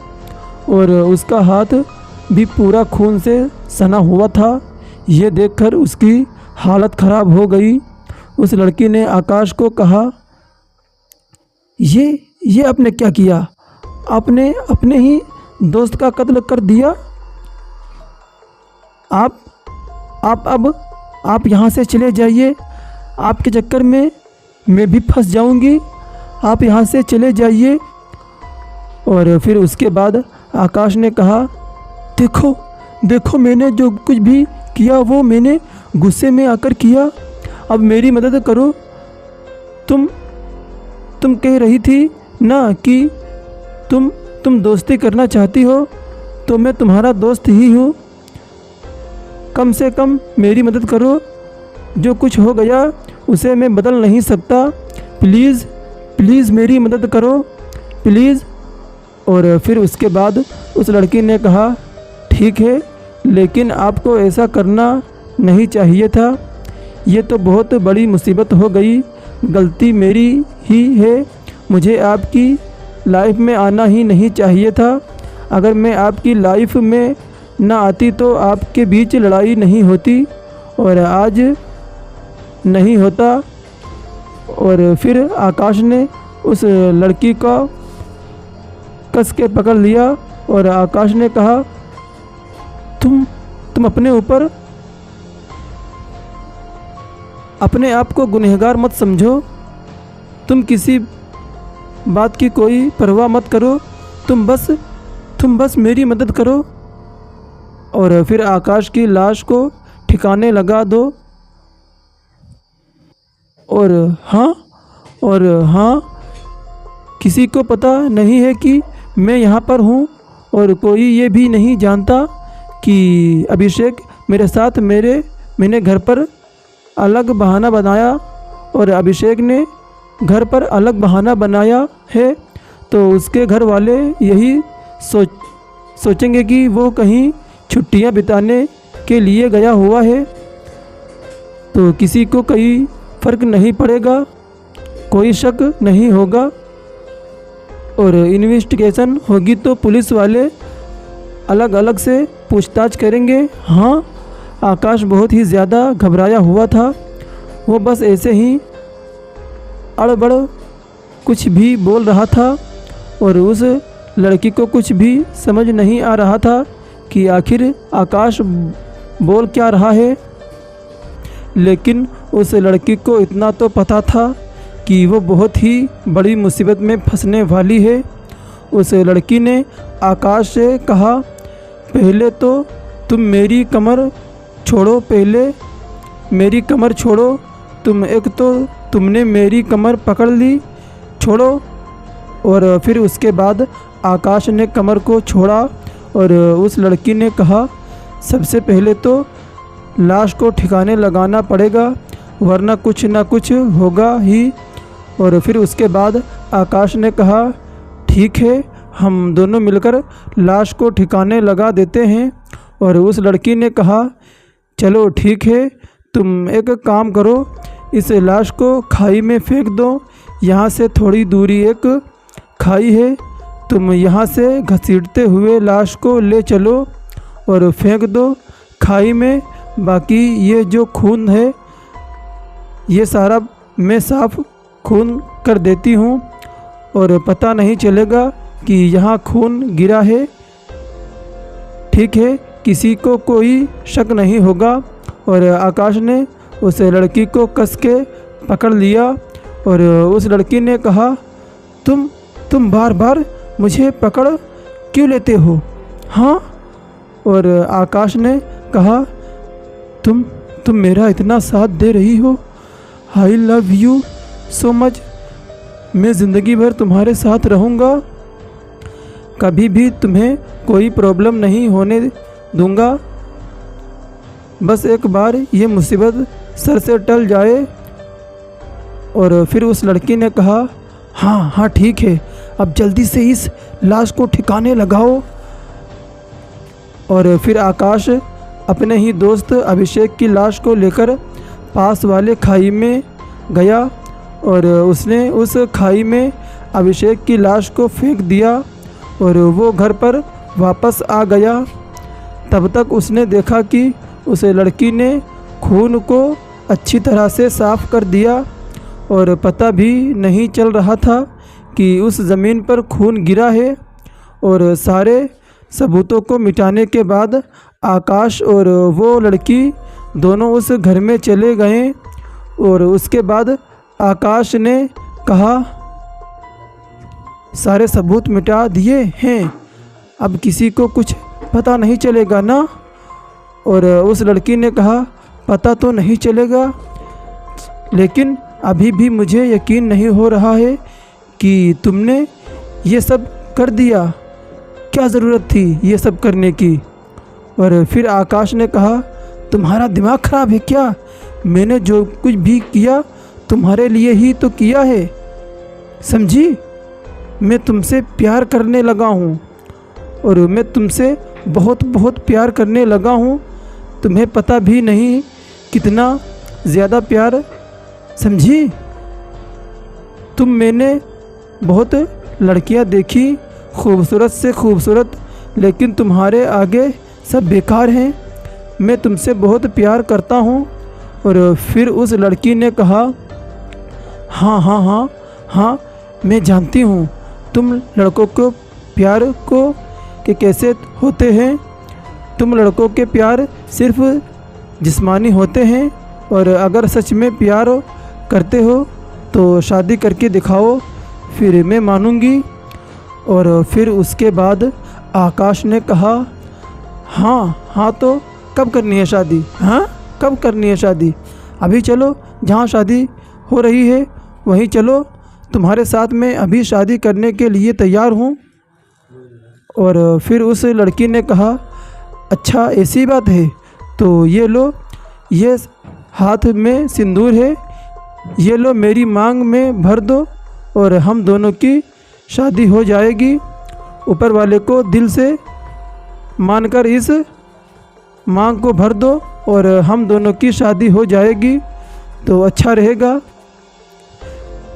और उसका हाथ भी पूरा खून से सना हुआ था। ये देखकर उसकी हालत ख़राब हो गई। उस लड़की ने आकाश को कहा, ये आपने क्या किया? आपने अपने ही दोस्त का कत्ल कर दिया। आप यहाँ से चले जाइए, आपके चक्कर में मैं भी फंस जाऊँगी, आप यहाँ से चले जाइए। और फिर उसके बाद आकाश ने कहा, देखो मैंने जो कुछ भी किया वो मैंने गुस्से में आकर किया, अब मेरी मदद करो। तुम कह रही थी ना कि तुम दोस्ती करना चाहती हो, तो मैं तुम्हारा दोस्त ही हूँ, कम से कम मेरी मदद करो। जो कुछ हो गया उसे मैं बदल नहीं सकता, प्लीज़ मेरी मदद करो, प्लीज़। और फिर उसके बाद उस लड़की ने कहा, ठीक है, लेकिन आपको ऐसा करना नहीं चाहिए था, ये तो बहुत बड़ी मुसीबत हो गई। गलती मेरी ही है। मुझे आपकी लाइफ में आना ही नहीं चाहिए था। अगर मैं आपकी लाइफ में ना आती तो आपके बीच लड़ाई नहीं होती और आज नहीं होता। और फिर आकाश ने उस लड़की को कस के पकड़ लिया और आकाश ने कहा, तुम अपने ऊपर अपने आप को गुनहगार मत समझो। तुम किसी बात की कोई परवाह मत करो। तुम बस मेरी मदद करो और फिर आकाश की लाश को ठिकाने लगा दो। और हाँ, किसी को पता नहीं है कि मैं यहाँ पर हूँ और कोई ये भी नहीं जानता कि अभिषेक मेरे साथ मैंने घर पर अलग बहाना बनाया और अभिषेक ने घर पर अलग बहाना बनाया है तो उसके घर वाले यही सोचेंगे कि वो कहीं छुट्टियां बिताने के लिए गया हुआ है। तो किसी को कोई फ़र्क नहीं पड़ेगा, कोई शक नहीं होगा और इन्वेस्टिगेशन होगी तो पुलिस वाले अलग अलग से पूछताछ करेंगे। हाँ, आकाश बहुत ही ज़्यादा घबराया हुआ था। वो बस ऐसे ही अड़बड़ कुछ भी बोल रहा था और उस लड़की को कुछ भी समझ नहीं आ रहा था कि आखिर आकाश बोल क्या रहा है। लेकिन उस लड़की को इतना तो पता था कि वो बहुत ही बड़ी मुसीबत में फंसने वाली है। उस लड़की ने आकाश से कहा, पहले तो तुम मेरी कमर छोड़ो। एक तो तुमने मेरी कमर पकड़ ली, छोड़ो। और फिर उसके बाद आकाश ने कमर को छोड़ा और उस लड़की ने कहा, सबसे पहले तो लाश को ठिकाने लगाना पड़ेगा वरना कुछ ना कुछ होगा ही। और फिर उसके बाद आकाश ने कहा, ठीक है, हम दोनों मिलकर लाश को ठिकाने लगा देते हैं। और उस लड़की ने कहा, चलो ठीक है, तुम एक काम करो, इस लाश को खाई में फेंक दो। यहाँ से थोड़ी दूरी एक खाई है, तुम यहाँ से घसीटते हुए लाश को ले चलो और फेंक दो खाई में। बाकी ये जो खून है ये सारा मैं साफ खून कर देती हूँ और पता नहीं चलेगा कि यहाँ खून गिरा है। ठीक है, किसी को कोई शक नहीं होगा। और आकाश ने उस लड़की को कस के पकड़ लिया और उस लड़की ने कहा, तुम बार बार मुझे पकड़ क्यों लेते हो? हाँ। और आकाश ने कहा, तुम मेरा इतना साथ दे रही हो, I love you so much. मैं ज़िंदगी भर तुम्हारे साथ रहूँगा, कभी भी तुम्हें कोई प्रॉब्लम नहीं होने दूँगा। बस एक बार ये मुसीबत सर से टल जाए। और फिर उस लड़की ने कहा, हाँ ठीक है, अब जल्दी से इस लाश को ठिकाने लगाओ। और फिर आकाश अपने ही दोस्त अभिषेक की लाश को लेकर पास वाले खाई में गया और उसने उस खाई में अभिषेक की लाश को फेंक दिया और वो घर पर वापस आ गया। तब तक उसने देखा कि उस लड़की ने खून को अच्छी तरह से साफ़ कर दिया और पता भी नहीं चल रहा था कि उस ज़मीन पर खून गिरा है। और सारे सबूतों को मिटाने के बाद आकाश और वो लड़की दोनों उस घर में चले गए। और उसके बाद आकाश ने कहा, सारे सबूत मिटा दिए हैं, अब किसी को कुछ पता नहीं चलेगा ना? और उस लड़की ने कहा, पता तो नहीं चलेगा, लेकिन अभी भी मुझे यकीन नहीं हो रहा है कि तुमने ये सब कर दिया। क्या ज़रूरत थी ये सब करने की? और फिर आकाश ने कहा, तुम्हारा दिमाग ख़राब है क्या? मैंने जो कुछ भी किया तुम्हारे लिए ही तो किया है, समझी? मैं तुमसे प्यार करने लगा हूँ और मैं तुमसे बहुत बहुत प्यार करने लगा हूँ। तुम्हें पता भी नहीं कितना ज़्यादा प्यार, समझी? मैंने बहुत लड़कियां देखी, खूबसूरत से खूबसूरत, लेकिन तुम्हारे आगे सब बेकार हैं। मैं तुमसे बहुत प्यार करता हूँ। और फिर उस लड़की ने कहा, हाँ हाँ हाँ हाँ, मैं जानती हूँ तुम लड़कों को प्यार को के कैसे होते हैं। तुम लड़कों के प्यार सिर्फ जिस्मानी होते हैं, और अगर सच में प्यार करते हो तो शादी करके दिखाओ, फिर मैं मानूंगी। और फिर उसके बाद आकाश ने कहा, हाँ तो कब करनी है शादी? हाँ, कब करनी है शादी? अभी चलो, जहाँ शादी हो रही है वहीं चलो, तुम्हारे साथ मैं अभी शादी करने के लिए तैयार हूँ। और फिर उस लड़की ने कहा, अच्छा ऐसी बात है, तो ये लो, ये हाथ में सिंदूर है, ये लो मेरी मांग में भर दो और हम दोनों की शादी हो जाएगी। ऊपर वाले को दिल से मानकर इस मांग को भर दो और हम दोनों की शादी हो जाएगी तो अच्छा रहेगा।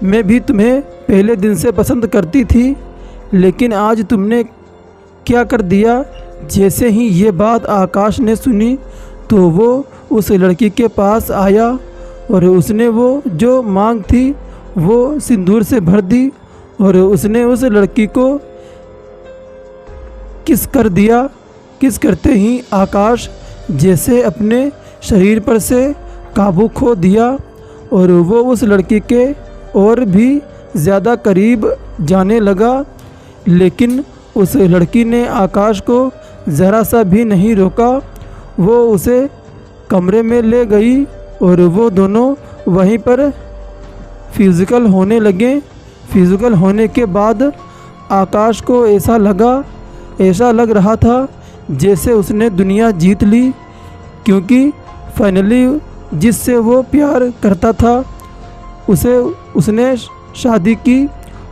मैं भी तुम्हें पहले दिन से पसंद करती थी, लेकिन आज तुमने क्या कर दिया। जैसे ही ये बात आकाश ने सुनी तो वो उस लड़की के पास आया और उसने वो जो मांग थी वो सिंदूर से भर दी और उसने उस लड़की को किस कर दिया। किस करते ही आकाश जैसे अपने शरीर पर से काबू खो दिया और वो उस लड़की के और भी ज़्यादा करीब जाने लगा, लेकिन उस लड़की ने आकाश को ज़रा सा भी नहीं रोका। वो उसे कमरे में ले गई और वो दोनों वहीं पर फिज़िकल होने लगे। फिज़िकल होने के बाद आकाश को ऐसा लग रहा था जैसे उसने दुनिया जीत ली, क्योंकि फाइनली जिससे वो प्यार करता था उसने शादी की।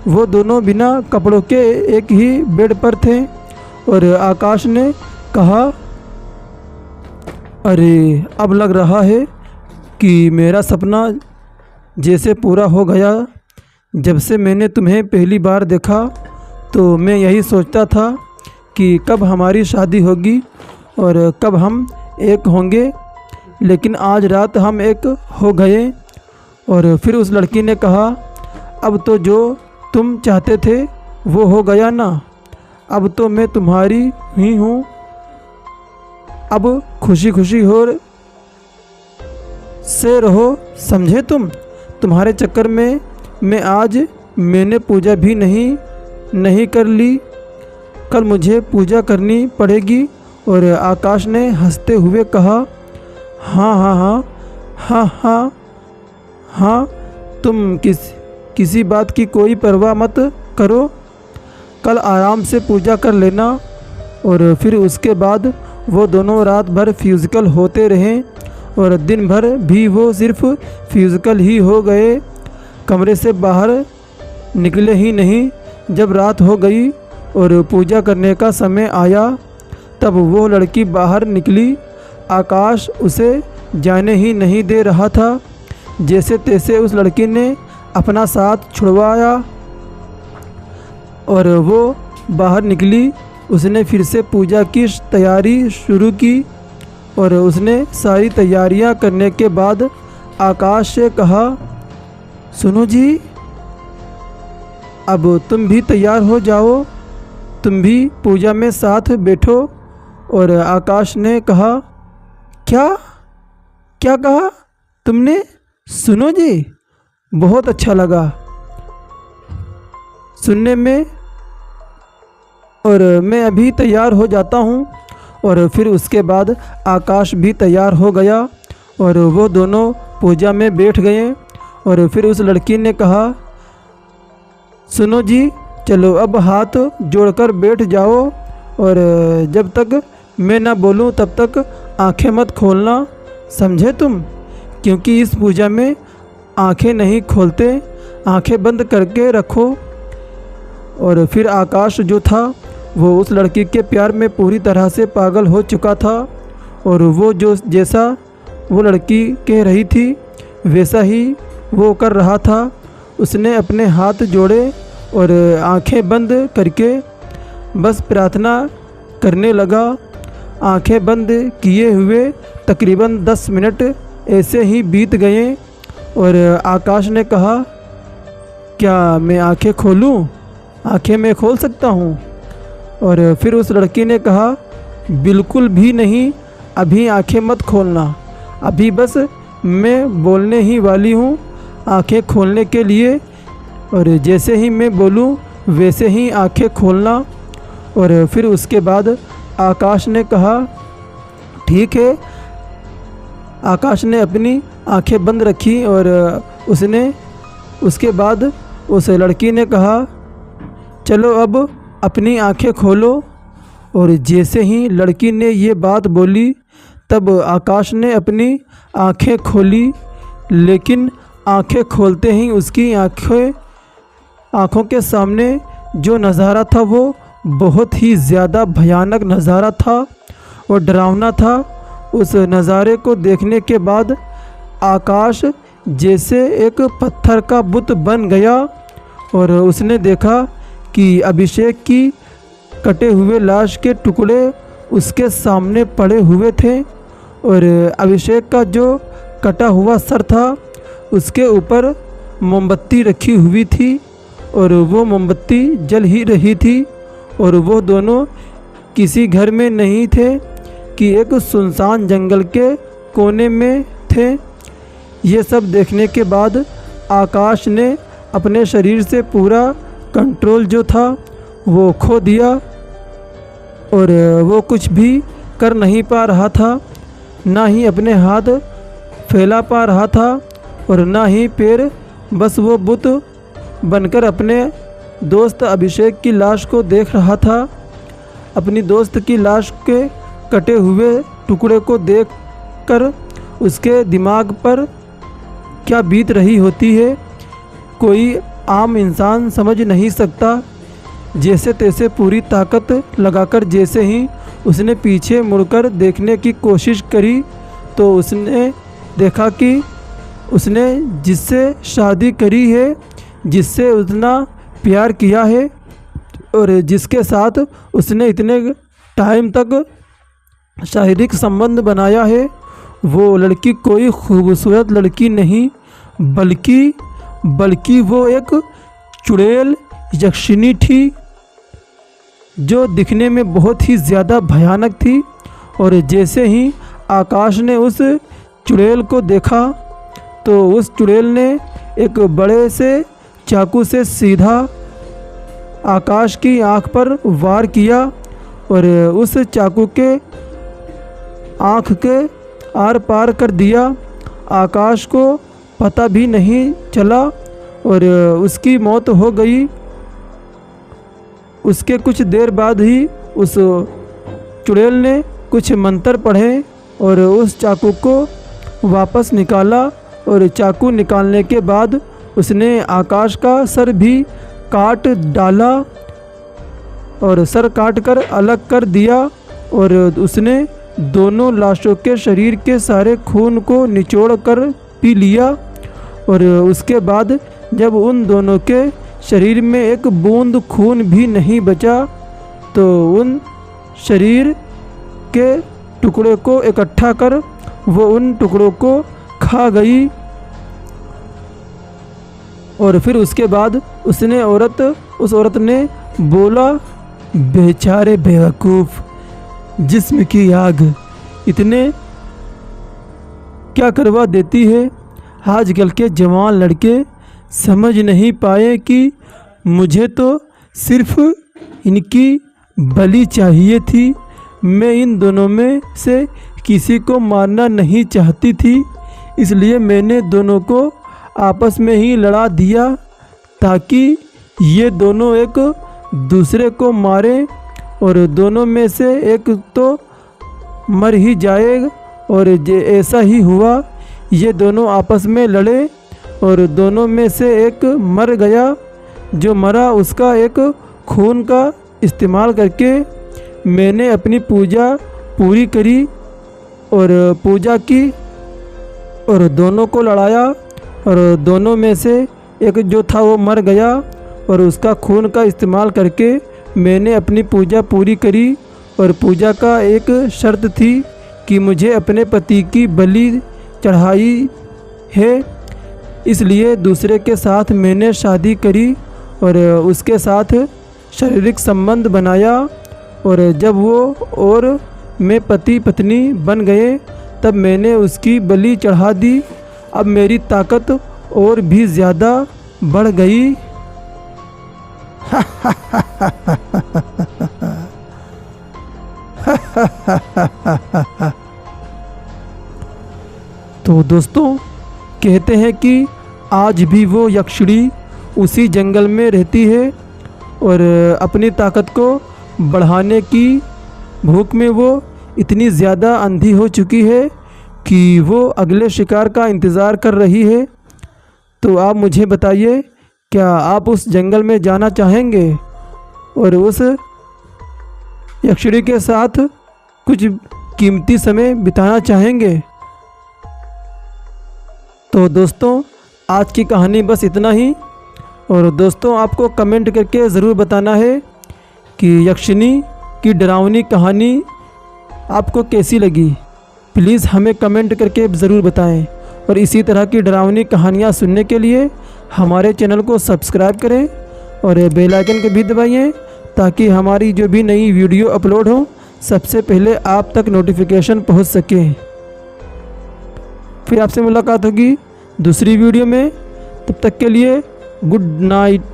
वो दोनों बिना कपड़ों के एक ही बेड पर थे और आकाश ने कहा, अरे अब लग रहा है कि मेरा सपना जैसे पूरा हो गया। जब से मैंने तुम्हें पहली बार देखा तो मैं यही सोचता था कि कब हमारी शादी होगी और कब हम एक होंगे, लेकिन आज रात हम एक हो गए। और फिर उस लड़की ने कहा, अब तो जो तुम चाहते थे वो हो गया ना, अब तो मैं तुम्हारी ही हूँ। अब खुशी खुशी हो से रहो, समझे तुम। तुम्हारे चक्कर में मैंने पूजा भी नहीं कर ली, कल मुझे पूजा करनी पड़ेगी। और आकाश ने हंसते हुए कहा, हाँ हाँ हाँ हाँ हाँ हाँ, तुम किसी बात की कोई परवाह मत करो, कल आराम से पूजा कर लेना। और फिर उसके बाद वो दोनों रात भर फिजिकल होते रहे और दिन भर भी वो सिर्फ फिजिकल ही हो गए, कमरे से बाहर निकले ही नहीं। जब रात हो गई और पूजा करने का समय आया तब वो लड़की बाहर निकली। आकाश उसे जाने ही नहीं दे रहा था। जैसे तैसे उस लड़की ने अपना साथ छुड़वाया और वो बाहर निकली। उसने फिर से पूजा की तैयारी शुरू की और उसने सारी तैयारियां करने के बाद आकाश से कहा, सुनो जी, अब तुम भी तैयार हो जाओ, तुम भी पूजा में साथ बैठो। और आकाश ने कहा, क्या कहा तुमने? सुनो जी, बहुत अच्छा लगा सुनने में, और मैं अभी तैयार हो जाता हूँ। और फिर उसके बाद आकाश भी तैयार हो गया और वो दोनों पूजा में बैठ गए। और फिर उस लड़की ने कहा, सुनो जी, चलो अब हाथ जोड़कर बैठ जाओ और जब तक मैं ना बोलूं तब तक आंखें मत खोलना, समझे तुम, क्योंकि इस पूजा में आंखें नहीं खोलते, आंखें बंद करके रखो। और फिर आकाश जो था वो उस लड़की के प्यार में पूरी तरह से पागल हो चुका था और वो जैसा वो लड़की कह रही थी वैसा ही वो कर रहा था। उसने अपने हाथ जोड़े और आंखें बंद करके बस प्रार्थना करने लगा। आंखें बंद किए हुए तकरीबन 10 मिनट ऐसे ही बीत गए और आकाश ने कहा, क्या मैं आंखें खोलूं? आंखें मैं खोल सकता हूं? और फिर उस लड़की ने कहा, बिल्कुल भी नहीं, अभी आंखें मत खोलना, अभी बस मैं बोलने ही वाली हूँ आंखें खोलने के लिए, और जैसे ही मैं बोलूँ वैसे ही आंखें खोलना। और फिर उसके बाद आकाश ने कहा, ठीक है। आकाश ने अपनी आंखें बंद रखी और उसके बाद उस लड़की ने कहा, चलो अब अपनी आंखें खोलो। और जैसे ही लड़की ने ये बात बोली तब आकाश ने अपनी आंखें खोली, लेकिन आंखें खोलते ही उसकी आंखों के सामने जो नज़ारा था वो बहुत ही ज़्यादा भयानक नज़ारा था और डरावना था। उस नज़ारे को देखने के बाद आकाश जैसे एक पत्थर का बुत बन गया और उसने देखा कि अभिषेक की कटे हुए लाश के टुकड़े उसके सामने पड़े हुए थे और अभिषेक का जो कटा हुआ सर था उसके ऊपर मोमबत्ती रखी हुई थी और वो मोमबत्ती जल ही रही थी। और वो दोनों किसी घर में नहीं थे कि एक सुनसान जंगल के कोने में थे। ये सब देखने के बाद आकाश ने अपने शरीर से पूरा कंट्रोल जो था वो खो दिया और वो कुछ भी कर नहीं पा रहा था, ना ही अपने हाथ फैला पा रहा था और ना ही पैर। बस वो बुत बनकर अपने दोस्त अभिषेक की लाश को देख रहा था। अपनी दोस्त की लाश के कटे हुए टुकड़े को देखकर उसके दिमाग पर क्या बीत रही होती है कोई आम इंसान समझ नहीं सकता। जैसे तैसे पूरी ताकत लगाकर जैसे ही उसने पीछे मुड़कर देखने की कोशिश करी तो उसने देखा कि उसने जिससे शादी करी है, जिससे उतना प्यार किया है और जिसके साथ उसने इतने टाइम तक शारीरिक संबंध बनाया है, वो लड़की कोई खूबसूरत लड़की नहीं बल्कि वो एक चुड़ैल यक्षिणी थी जो दिखने में बहुत ही ज़्यादा भयानक थी। और जैसे ही आकाश ने उस चुड़ैल को देखा तो उस चुड़ैल ने एक बड़े से चाकू से सीधा आकाश की आंख पर वार किया और उस चाकू के आंख के आर पार कर दिया। आकाश को पता भी नहीं चला और उसकी मौत हो गई। उसके कुछ देर बाद ही उस चुड़ैल ने कुछ मंत्र पढ़े और उस चाकू को वापस निकाला और चाकू निकालने के बाद उसने आकाश का सर भी काट डाला और सर काट कर अलग कर दिया और उसने दोनों लाशों के शरीर के सारे खून को निचोड़ कर पी लिया। और उसके बाद जब उन दोनों के शरीर में एक बूंद खून भी नहीं बचा तो उन शरीर के टुकड़ों को इकट्ठा कर वो उन टुकड़ों को खा गई। और फिर उसके बाद उस औरत ने बोला, बेचारे बेवकूफ़, जिस्म की आग इतने क्या करवा देती है। आजकल के जवान लड़के समझ नहीं पाए कि मुझे तो सिर्फ इनकी बलि चाहिए थी। मैं इन दोनों में से किसी को मारना नहीं चाहती थी, इसलिए मैंने दोनों को आपस में ही लड़ा दिया ताकि ये दोनों एक दूसरे को मारें और दोनों में से एक तो मर ही जाएगा। और ऐसा ही हुआ, ये दोनों आपस में लड़े और दोनों में से एक मर गया। जो मरा उसका एक खून का इस्तेमाल करके मैंने अपनी पूजा पूरी करी और पूजा की और दोनों को लड़ाया और दोनों में से एक जो था वो मर गया और उसका खून का इस्तेमाल करके मैंने अपनी पूजा पूरी करी। और पूजा का एक शर्त थी कि मुझे अपने पति की बलि चढ़ाई है, इसलिए दूसरे के साथ मैंने शादी करी और उसके साथ शारीरिक संबंध बनाया। और जब वो और मैं पति पत्नी बन गए तब मैंने उसकी बलि चढ़ा दी। अब मेरी ताकत और भी ज़्यादा बढ़ गई। तो दोस्तों, कहते हैं कि आज भी वो यक्षिणी उसी जंगल में रहती है और अपनी ताकत को बढ़ाने की भूख में वो इतनी ज़्यादा अंधी हो चुकी है कि वो अगले शिकार का इंतज़ार कर रही है। तो आप मुझे बताइए, क्या आप उस जंगल में जाना चाहेंगे और उस यक्षिणी के साथ कुछ कीमती समय बिताना चाहेंगे? तो दोस्तों, आज की कहानी बस इतना ही। और दोस्तों, आपको कमेंट करके ज़रूर बताना है कि यक्षिणी की डरावनी कहानी आपको कैसी लगी। प्लीज़ हमें कमेंट करके ज़रूर बताएं। और इसी तरह की डरावनी कहानियाँ सुनने के लिए हमारे चैनल को सब्सक्राइब करें और बेल आइकन को भी दबाइए, ताकि हमारी जो भी नई वीडियो अपलोड हो सबसे पहले आप तक नोटिफिकेशन पहुंच सके। फिर आपसे मुलाकात होगी दूसरी वीडियो में। तब तक के लिए गुड नाइट।